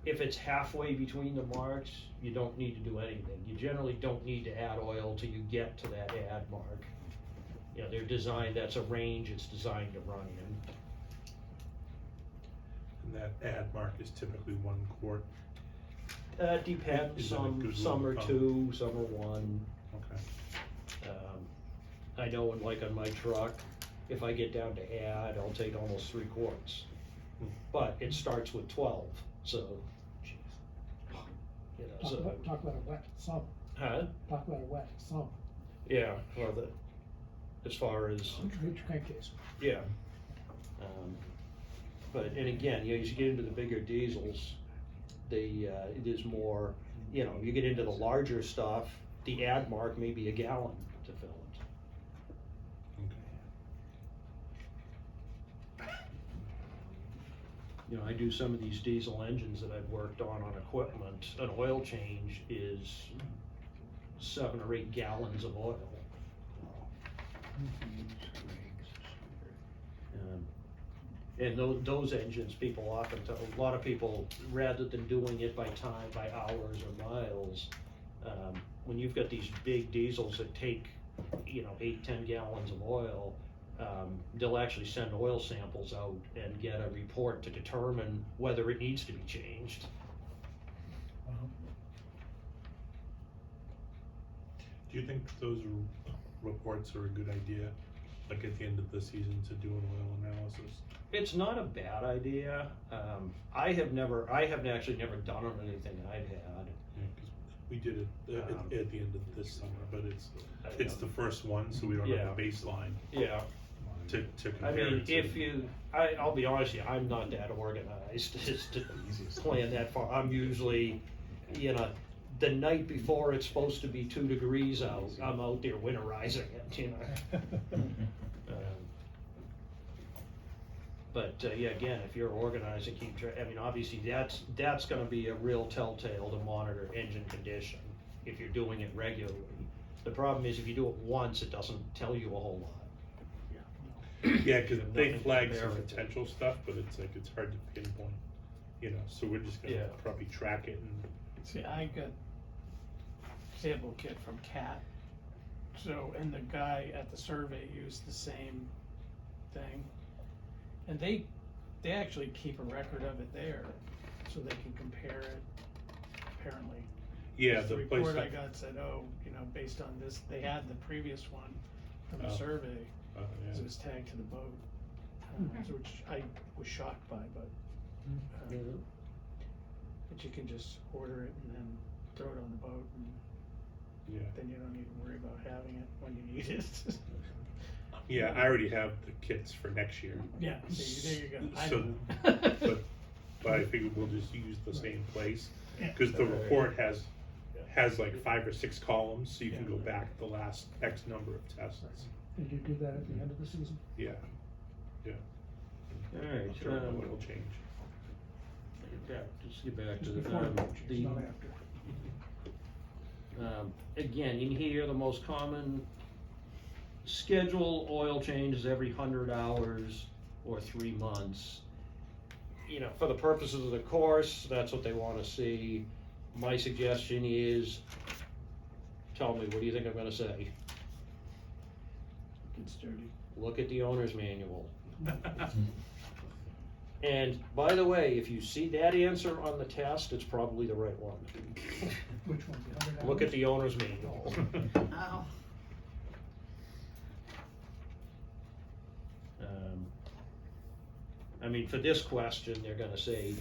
if it's halfway between the marks, you don't need to do anything. You generally don't need to add oil till you get to that add mark. They're designed, that's a range it's designed to run in. And that add mark is typically 1 quart. Depends, Is it a good some rule are of 2, some are 1. Okay. I know on my truck, if I get down to I'll take almost 3 quarts. But it starts with 12, so, you know, Talk so. about a wet sump, Huh? talk about a wet sump, Yeah, well, as far as, crankcase. yeah. But, and again, you know, as you get into the bigger diesels, it is more, you know, you get into the larger stuff, the ad mark may be a gallon to fill it. You know, I do some of these diesel engines that I've worked on equipment, an oil change is 7 or 8 gallons of oil. And those engines, people often tell, a lot of people, rather than doing it by time, by hours or miles, when you've got these big diesels that take, you know, 8-10 gallons of oil, they'll actually send oil samples out and get a report to determine whether it needs to be changed. Do you think those reports are a good idea, like at the end of the season to do an oil analysis? It's not a bad idea. I haven't actually never done on anything I've had. Yeah, 'cause we did it at the end of this summer, but it's the first one, so we don't have a baseline Yeah. to compare I mean, it to. I'll be honest with you, I'm not that organized to plan that far. I'm usually, you know, the night before it's supposed to be 2 degrees out, I'm out there winterizing it, you know. But yeah, again, if you're organized and keep track, I mean, obviously that's gonna be a real telltale to monitor engine condition if you're doing it regularly. The problem is if you do it once, it doesn't tell you a whole lot. Yeah, cause they Nothing to flag some compare it to. potential stuff, but it's like, it's hard to pinpoint, you know, so we're just gonna Yeah. probably track it and. See, I got sample kit from CAT, so, and the guy at the survey used the same thing. And they actually keep a record of it there, so they can compare it, apparently. Yeah, The the place report I that, got said, oh, you know, based on this, they had the previous one from the Oh. survey, yeah. cause it was tagged to the boat. So which I was shocked by, but, but you can just order it and then throw it on the boat, and Yeah. then you don't even worry about having it when you need it. Yeah, I already have the kits for next year. Yeah, there you go. I So, know. but I figured we'll just use the same place, Yeah. cause the report has like 5 or 6 columns, so you can go back the last X number of tests. Did you do that at the end of the season? Yeah, yeah. Alright, I'll throw in a little change. Just get back to Just the, before the purchase, the, not after. again, in here, the most common schedule oil changes every 100 hours or 3 months. You know, for the purposes of the course, that's what they wanna see. My suggestion is, tell me, what do you think I'm gonna say? It's dirty. Look at the owner's manual. And by the way, if you see that answer on the test, it's probably the right one. Which one, the 100 Look at hours? the owner's manual. Oh. I mean, for this question, they're gonna say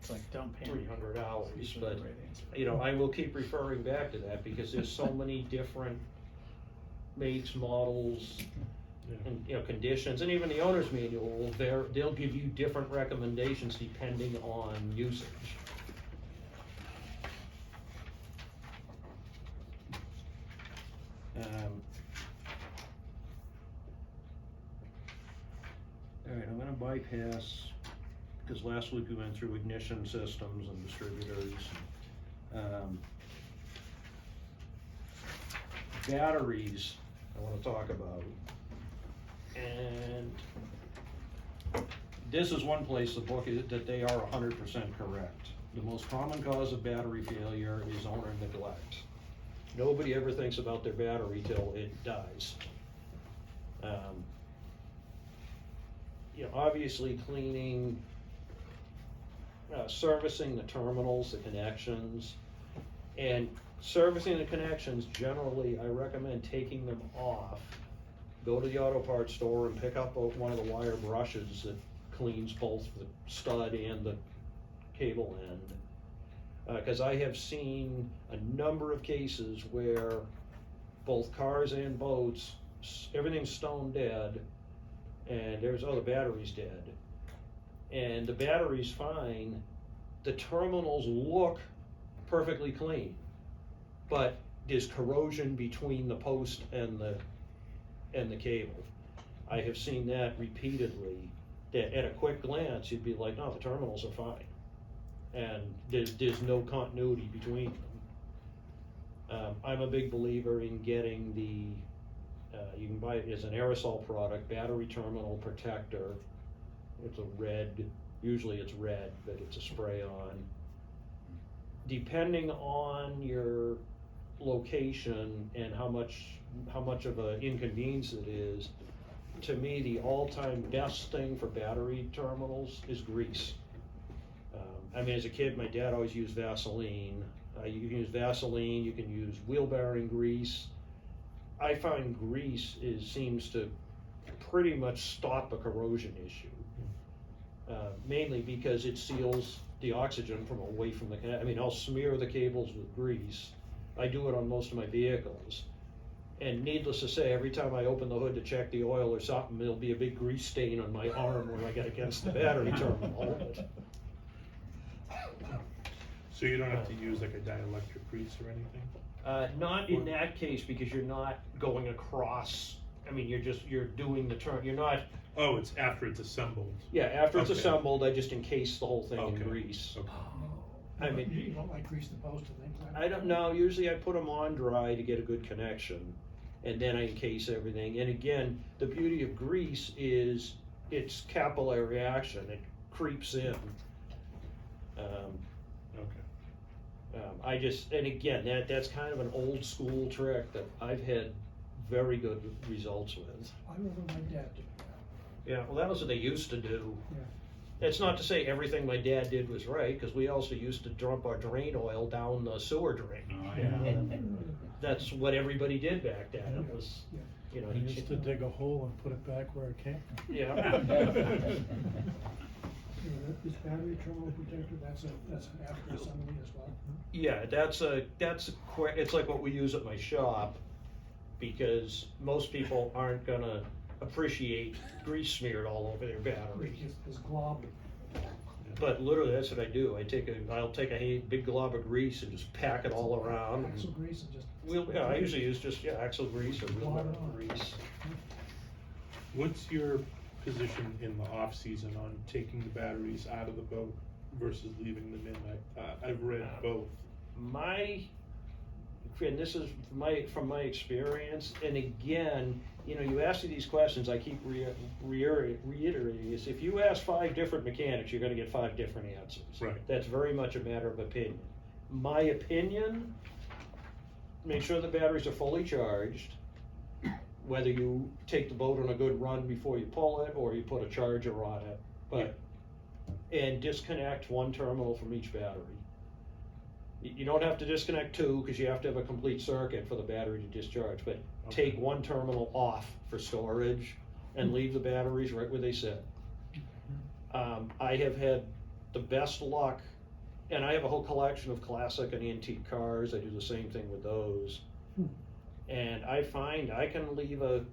It's like dump hammer. 300 hours, These are but, the right answer. you know, I will keep referring back to that because there's so many different makes, models, and, you know, conditions, and even the owner's manual will they'll give you different recommendations depending on usage. Alright, I'm gonna bypass, because last week we went through ignition systems and distributors. Batteries, I wanna talk about. And this is one place the book is, that they are 100% correct. The most common cause of battery failure is owner neglect. Nobody ever thinks about their battery till it dies. You know, obviously cleaning, servicing the terminals, the connections, and servicing the connections, generally, I recommend taking them off. Go to the auto parts store and pick up one of the wire brushes that cleans both the stud and the cable end. Cause I have seen a number of cases where both cars and boats, everything's stone dead, and the battery's dead. And the battery's fine, the terminals look perfectly clean, but there's corrosion between the post and the cable. I have seen that repeatedly, that at a quick glance, you'd be like, no, the terminals are fine. And there's no continuity between them. I'm a big believer in getting you can buy it as an aerosol product, battery terminal protector. It's a red, usually it's red, but it's a spray on. Depending on your location and how much of an inconvenience it is, to me, the all-time best thing for battery terminals is grease. I mean, as a kid, my dad always used Vaseline. You can use Vaseline, you can use wheel bearing grease. I find grease seems to pretty much stop a corrosion issue. Mainly because it seals the oxygen from away from I mean, I'll smear the cables with grease. I do it on most of my vehicles. And needless to say, every time I open the hood to check the oil or something, there'll be a big grease stain on my arm when I get against the battery terminal. So you don't have to use like a dielectric grease or anything? Not in that case, because you're not going across, I mean, you're doing the turn, you're not. Oh, it's after it's assembled. Yeah, after it's Okay. assembled, I just encase the whole thing Okay. in grease. Okay. I mean, You don't like grease the post and things like that? I don't know, usually I put them on dry to get a good connection, and then I encase everything. And again, the beauty of grease is it's capillary action, it creeps in. Okay. And again, that's kind of an old school trick that I've had very good results with. I remember my dad doing that. Yeah, well, that was what they used to do. Yeah. It's not to say everything my dad did was right, because we also used to dump our drain oil down the sewer drain. Oh, yeah. That's what everybody did back then. It was, Yeah. you know, I used to dig a hole and put it back where it came from. yeah. You know, this battery terminal protector, that's an after assembly as well. Yeah, it's like what we use at my shop, because most people aren't gonna appreciate grease smeared all over their battery. This glob. But literally, that's what I do. I'll take a big glob of grease and just pack it all around. Axle grease and just. I usually use just, axle grease or wheel bearing grease. What's your position in the off season on taking the batteries out of the boat versus leaving them in? I've read both. And this is from my experience, and again, you ask me these questions, I keep reiterating is if you ask 5 different mechanics, you're gonna get 5 different answers. Right. That's very much a matter of opinion. My opinion, make sure the batteries are fully charged, whether you take the boat on a good run before you pull it, or you put a charger on it, and disconnect one terminal from each battery. You don't have to disconnect 2, because you have to have a complete circuit for the battery to discharge, but take one terminal off for storage and leave the batteries right where they sit. I have had the best luck, and I have a whole collection of classic and antique cars. I do the same thing with those. And I find I can leave a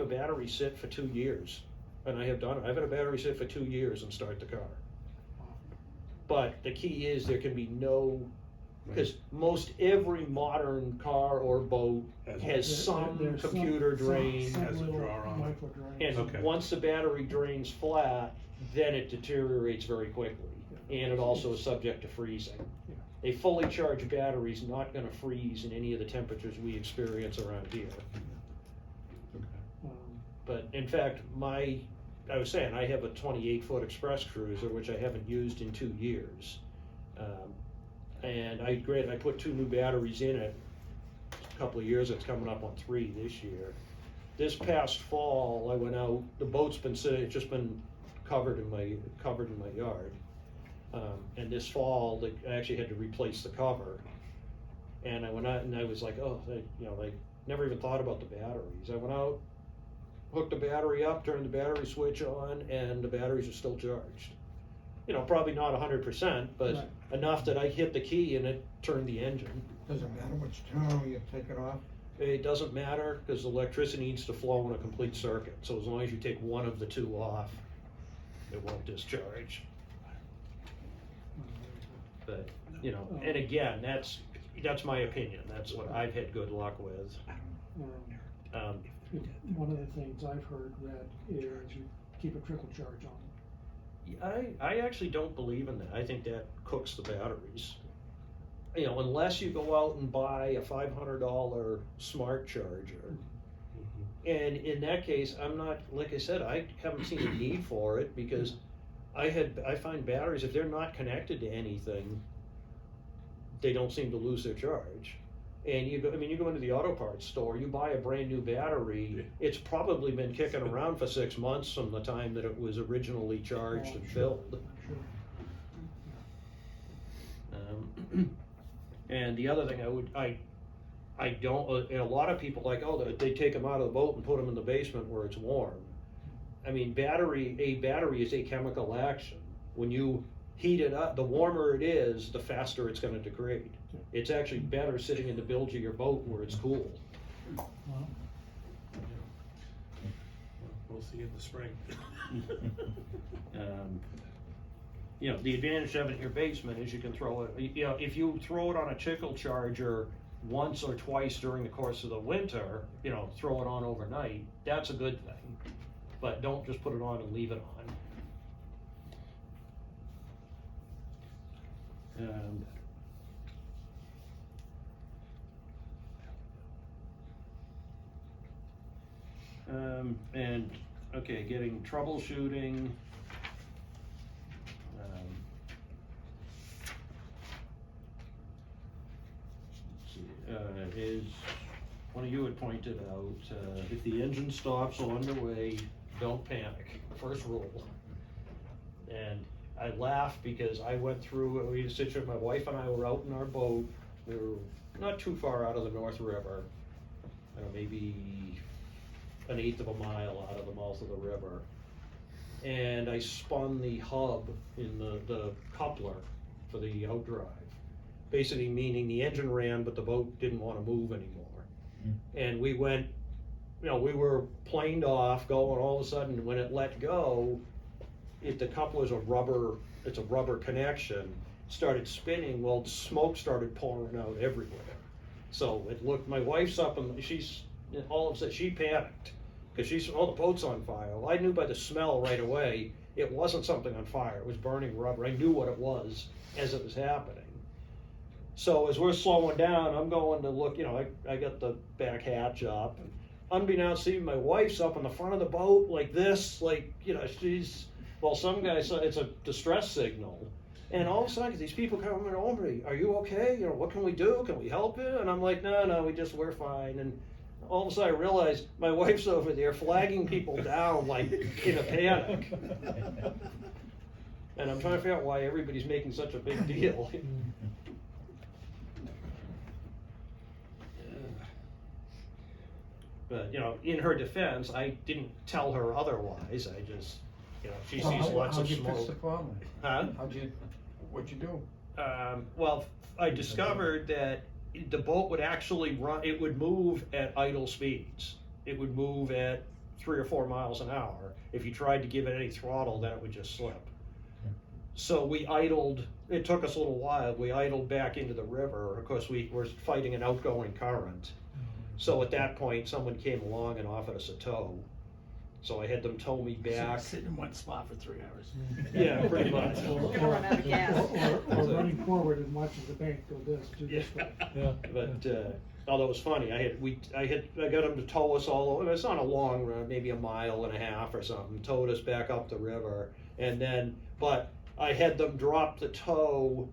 battery sit for 2 years, and I have done it. I've had a battery sit for 2 years and start the car. But the key is there can be no, because most every modern car or boat has some There's computer drain. some Has a little drawer on it. micro drain. And Okay. once the battery drains flat, then it deteriorates very quickly, and it also is subject to freezing. Yeah. A fully charged battery is not gonna freeze in any of the temperatures we experience around here. But in fact, I was saying, I have a 28-foot Express Cruiser, which I haven't used in 2 years. And I put 2 new batteries in it a couple of years, it's coming up on 3 this year. This past fall, I went out, the boat's been sitting, it's just been covered in my yard. And this fall, I actually had to replace the cover. And I went out and I was like, never even thought about the batteries. I went out, hooked the battery up, turned the battery switch on, and the batteries are still charged. you know, probably not 100%, but Right. enough that I hit the key and it turned the engine. Does it matter which terminal you take it off? It doesn't matter, because electricity needs to flow in a complete circuit, so as long as you take one of the two off, it won't discharge. But, you know, and again, that's my opinion, that's what I've had good luck with. One of the things I've read is you keep a trickle charge on. I actually don't believe in that. I think that cooks the batteries. You know, unless you go out and buy a $500 smart charger. And in that case, I'm not, like I said, I haven't seen a need for it, because I find batteries, if they're not connected to anything, they don't seem to lose their charge. And you go into the auto parts store, you buy a brand new battery, it's probably been kicking around for 6 months from the time that it was originally charged and filled. Sure. And the other thing I don't, and a lot of people like, oh, they take them out of the boat and put them in the basement where it's warm. I mean, a battery is a chemical action. When you heat it up, the warmer it is, the faster it's gonna degrade. It's actually better sitting in the bilge of your boat where it's cool. Well, We'll see in the spring. You know, the advantage of it in your basement is you can throw it, you know, if you throw it on a trickle charger once or twice during the course of the winter, you know, throw it on overnight, that's a good thing. But don't just put it on and leave it on. And, okay, getting troubleshooting. Is, one of you had pointed out, if the engine stops along the way, don't panic, first rule. And I laughed because I went through, we had a situation, my wife and I were out in our boat, we were not too far out of the North River, I don't know, maybe 1/8 of a mile out of the mouth of the river. And I spun the hub in the coupler for the outdrive. Basically meaning the engine ran, but the boat didn't want to move anymore. And we went, you know, we were planed off going, all of a sudden, when it let go, the coupler's it's a rubber connection, started spinning, well, smoke started pouring out everywhere. So it looked, my wife's up and all of a sudden, she panicked, because she said, oh, the boat's on fire. Well, I knew by the smell right away, it wasn't something on fire, it was burning rubber. I knew what it was as it was happening. So as we're slowing down, I'm going to look, you know, I got the back hatch up, and unbeknownst to me, my wife's up on the front of the boat like this, like, you know, some guy said it's a distress signal. And all of a sudden, these people come over me, are you okay? You know, what can we do? Can we help you? And I'm like, no, we're fine. And all of a sudden I realized my wife's over there flagging people down like in a panic. And I'm trying to figure out why everybody's making such a big deal. But, you know, in her defense, I didn't tell her otherwise. I just, you know, she sees lots of How'd you fix the smoke. problem? Huh? What'd you do? Well, I discovered that the boat would actually run, it would move at idle speeds. It would move at 3 or 4 miles an hour. If you tried to give it any throttle, then it would just slip. So we idled, it took us a little while, we idled back into the river. Of course, we were fighting an outgoing current. So at that point, someone came along and offered us a tow. So I had them tow me back. Sit in one spot for 3 hours. Yeah, pretty much. We're gonna run out of gas. Or running forward and watching the bank do this way. Yeah. But although it was funny, I got them to tow us all over. It's not a long run, maybe a mile and a half or something. Towed us back up the river, and then, but I had them drop the tow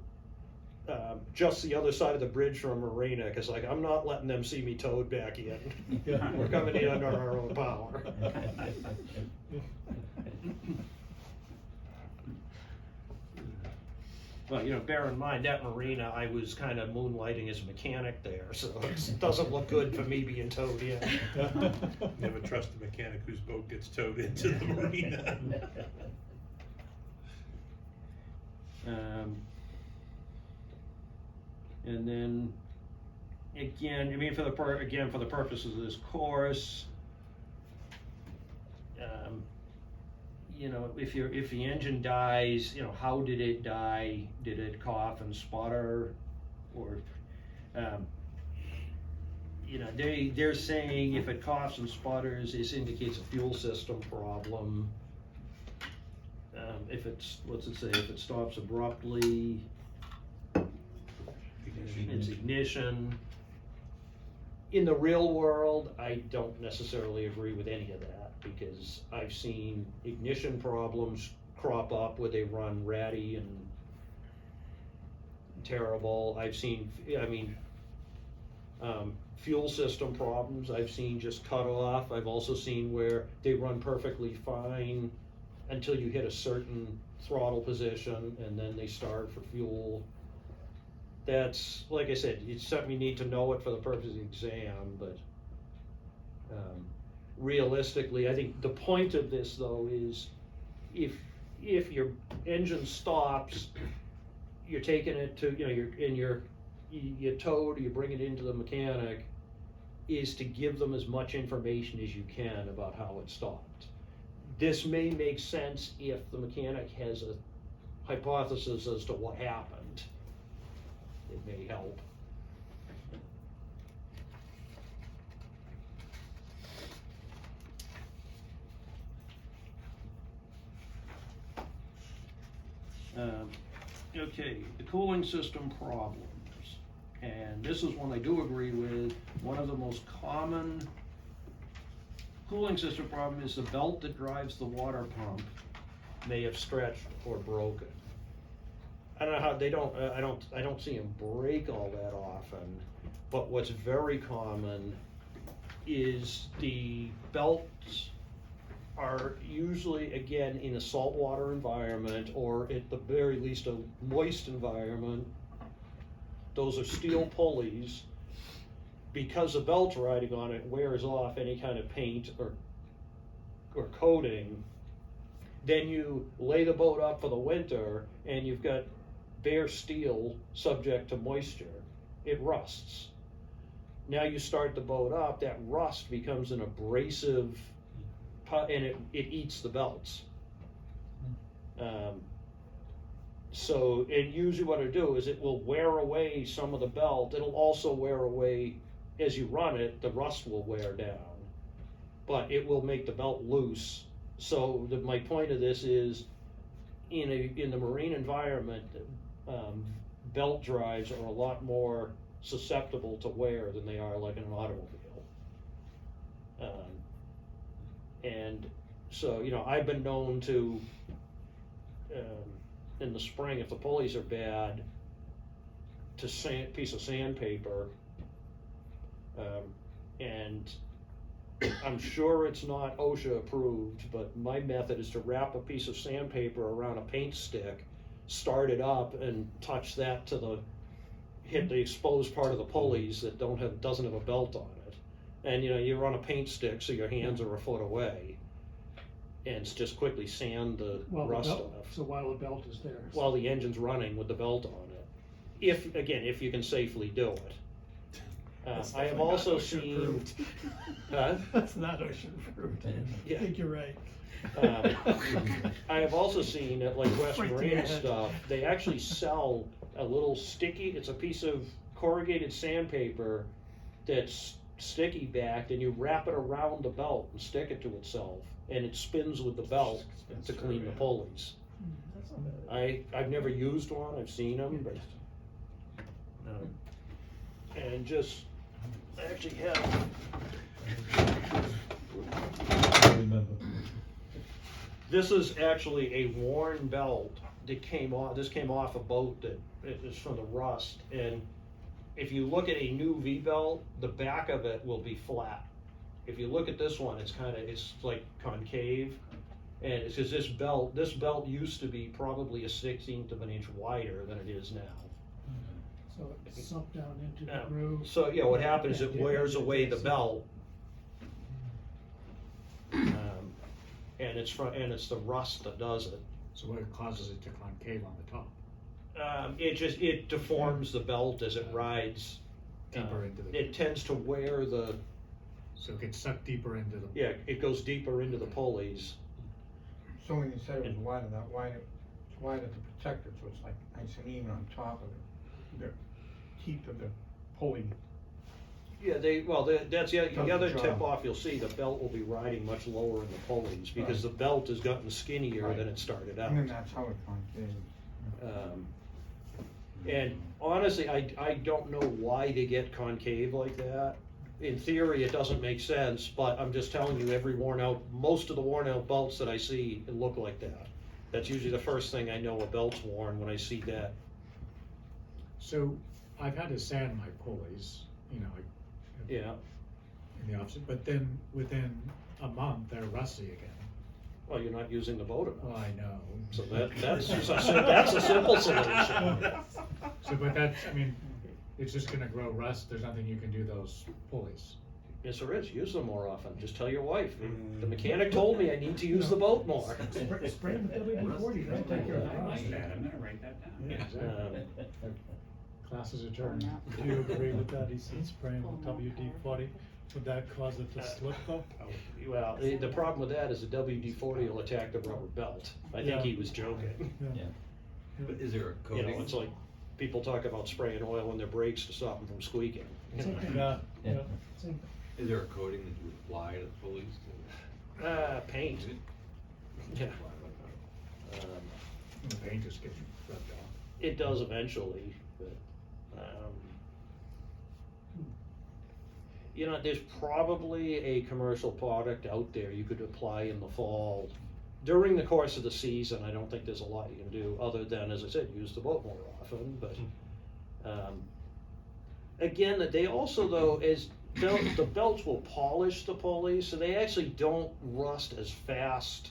just the other side of the bridge from Marina, because like I'm not letting them see me towed back in. We're coming in under our own power. Well, you know, bear in mind that Marina, I was kind of moonlighting as a mechanic there, so it doesn't look good for me being towed in. Never trust a mechanic whose boat gets towed into the marina. And then, again, I mean, for the purposes of this course, you know, if the engine dies, you know, how did it die? Did it cough and sputter, or, you know, they're saying if it coughs and sputters, this indicates a fuel system problem. If it's, what's it say? If it stops abruptly, it's ignition. In the real world, I don't necessarily agree with any of that, because I've seen ignition problems crop up where they run ratty and terrible. I've seen, I mean, fuel system problems I've seen just cut off. I've also seen where they run perfectly fine until you hit a certain throttle position and then they starve for fuel. That's, like I said, it's something you need to know it for the purpose of the exam, but realistically, I think the point of this though is if your engine stops, you're taking it to, you towed, or you bring it into the mechanic, is to give them as much information as you can about how it stopped. This may make sense if the mechanic has a hypothesis as to what happened. It may help. Okay, the cooling system problems. And this is one I do agree with. One of the most common cooling system problem is the belt that drives the water pump may have stretched or broken. I don't know how they don't, I don't see them break all that often, but what's very common is the belts are usually, again, in a saltwater environment, or at the very least a moist environment. Those are steel pulleys. Because the belt's riding on it wears off any kind of paint or coating, then you lay the boat up for the winter and you've got bare steel subject to moisture. It rusts. Now you start the boat up, that rust becomes an abrasive, and it eats the belts. So, and usually what it'll do is it will wear away some of the belt. It'll also wear away, as you run it, the rust will wear down, but it will make the belt loose. So my point of this is, in the marine environment, belt drives are a lot more susceptible to wear than they are like in an automobile. And so, I've been known to, in the spring, if the pulleys are bad, to piece of sandpaper, and I'm sure it's not OSHA approved, but my method is to wrap a piece of sandpaper around a paint stick, start it up, and touch that hit the exposed part of the pulleys that doesn't have a belt on it. And you're on a paint stick, so your hands are a foot away, and just quickly sand the rust off. So while the belt is there. While the engine's running with the belt on it. If you can safely do it. I have also seen. That's not OSHA approved. Yeah. I think you're right. I have also seen at like West Right to Marine your head. stuff, they actually sell a little sticky, it's a piece of corrugated sandpaper that's sticky backed, and you wrap it around the belt and stick it to itself, and it spins with the belt to clean the pulleys. That's not bad. I've never used one, I've seen them, but, and just, I actually have, Remember. this is actually a worn belt that came off a boat that is from the rust, and if you look at a new V-belt, the back of it will be flat. If you look at this one, it's like concave, and it's because this belt used to be probably a 1/16 of an inch wider than it is now. So it's sunk down into the groove. So, what happens is it wears away the belt. And it's the rust that does it. So what causes it to concave on the top? It deforms the belt as it rides. Deeper into the. It tends to wear the, So it gets sucked deeper into the. yeah, it goes deeper into the pulleys. So when you said it was wider, it's wider to protect it, so it's like nice and even on top of it. The teeth of the pulley. Yeah, that's the Does the other job. tip off, you'll see the belt will be riding much lower in the pulleys, because the belt has gotten skinnier than it started out. And then that's how it concaves. And honestly, I don't know why they get concave like that. In theory, it doesn't make sense, but I'm just telling you, most of the worn out belts that I see look like that. That's usually the first thing I know a belt's worn, when I see that. So I've had to sand my pulleys, Yeah, in the office, but then within a month, they're rusty again. well, you're not using the boat Well, enough. I know. So that's a simple solution. So, but it's just gonna grow rust, there's nothing you can do those pulleys. Yes, there is. Use them more often. Just tell your wife. The mechanic told me I need to use the boat more. Spray them with WD-40, that'll take care of the I rust. like that, I'm gonna write that down. Yeah, exactly. Classes adjourned. Do you agree with that? He said spraying with WD-40, would that cause it to slip though? Well, the problem with that is the WD-40 will attack the rubber belt. I think he was joking. Yeah. But is there a You coating? know, it's like people talk about spraying oil in their brakes to stop them from squeaking. Same thing. Yeah, yeah. Same thing. Is there a coating that you apply to the pulleys to? Paint. Is it? Yeah. The paint is getting rubbed off. It does eventually, but, there's probably a commercial product out there you could apply in the fall. During the course of the season, I don't think there's a lot you can do, other than, as I said, use the boat more often, but, again, they also, though, the belts will polish the pulleys, so they actually don't rust as fast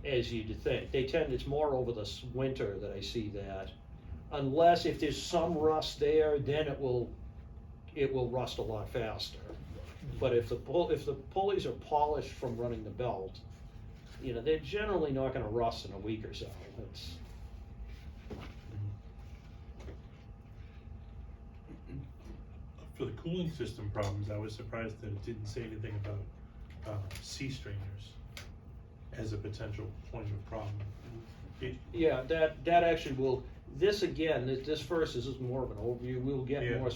as you'd think. It's more over this winter that I see that. Unless if there's some rust there, then it will rust a lot faster. But if the pulleys are polished from running the belt, they're generally not gonna rust in a week or so. For the cooling system problems, I was surprised that it didn't say anything about sea strainers as a potential point of problem. Yeah, that actually will, this again, this first is more of an overview, we'll get Yeah. more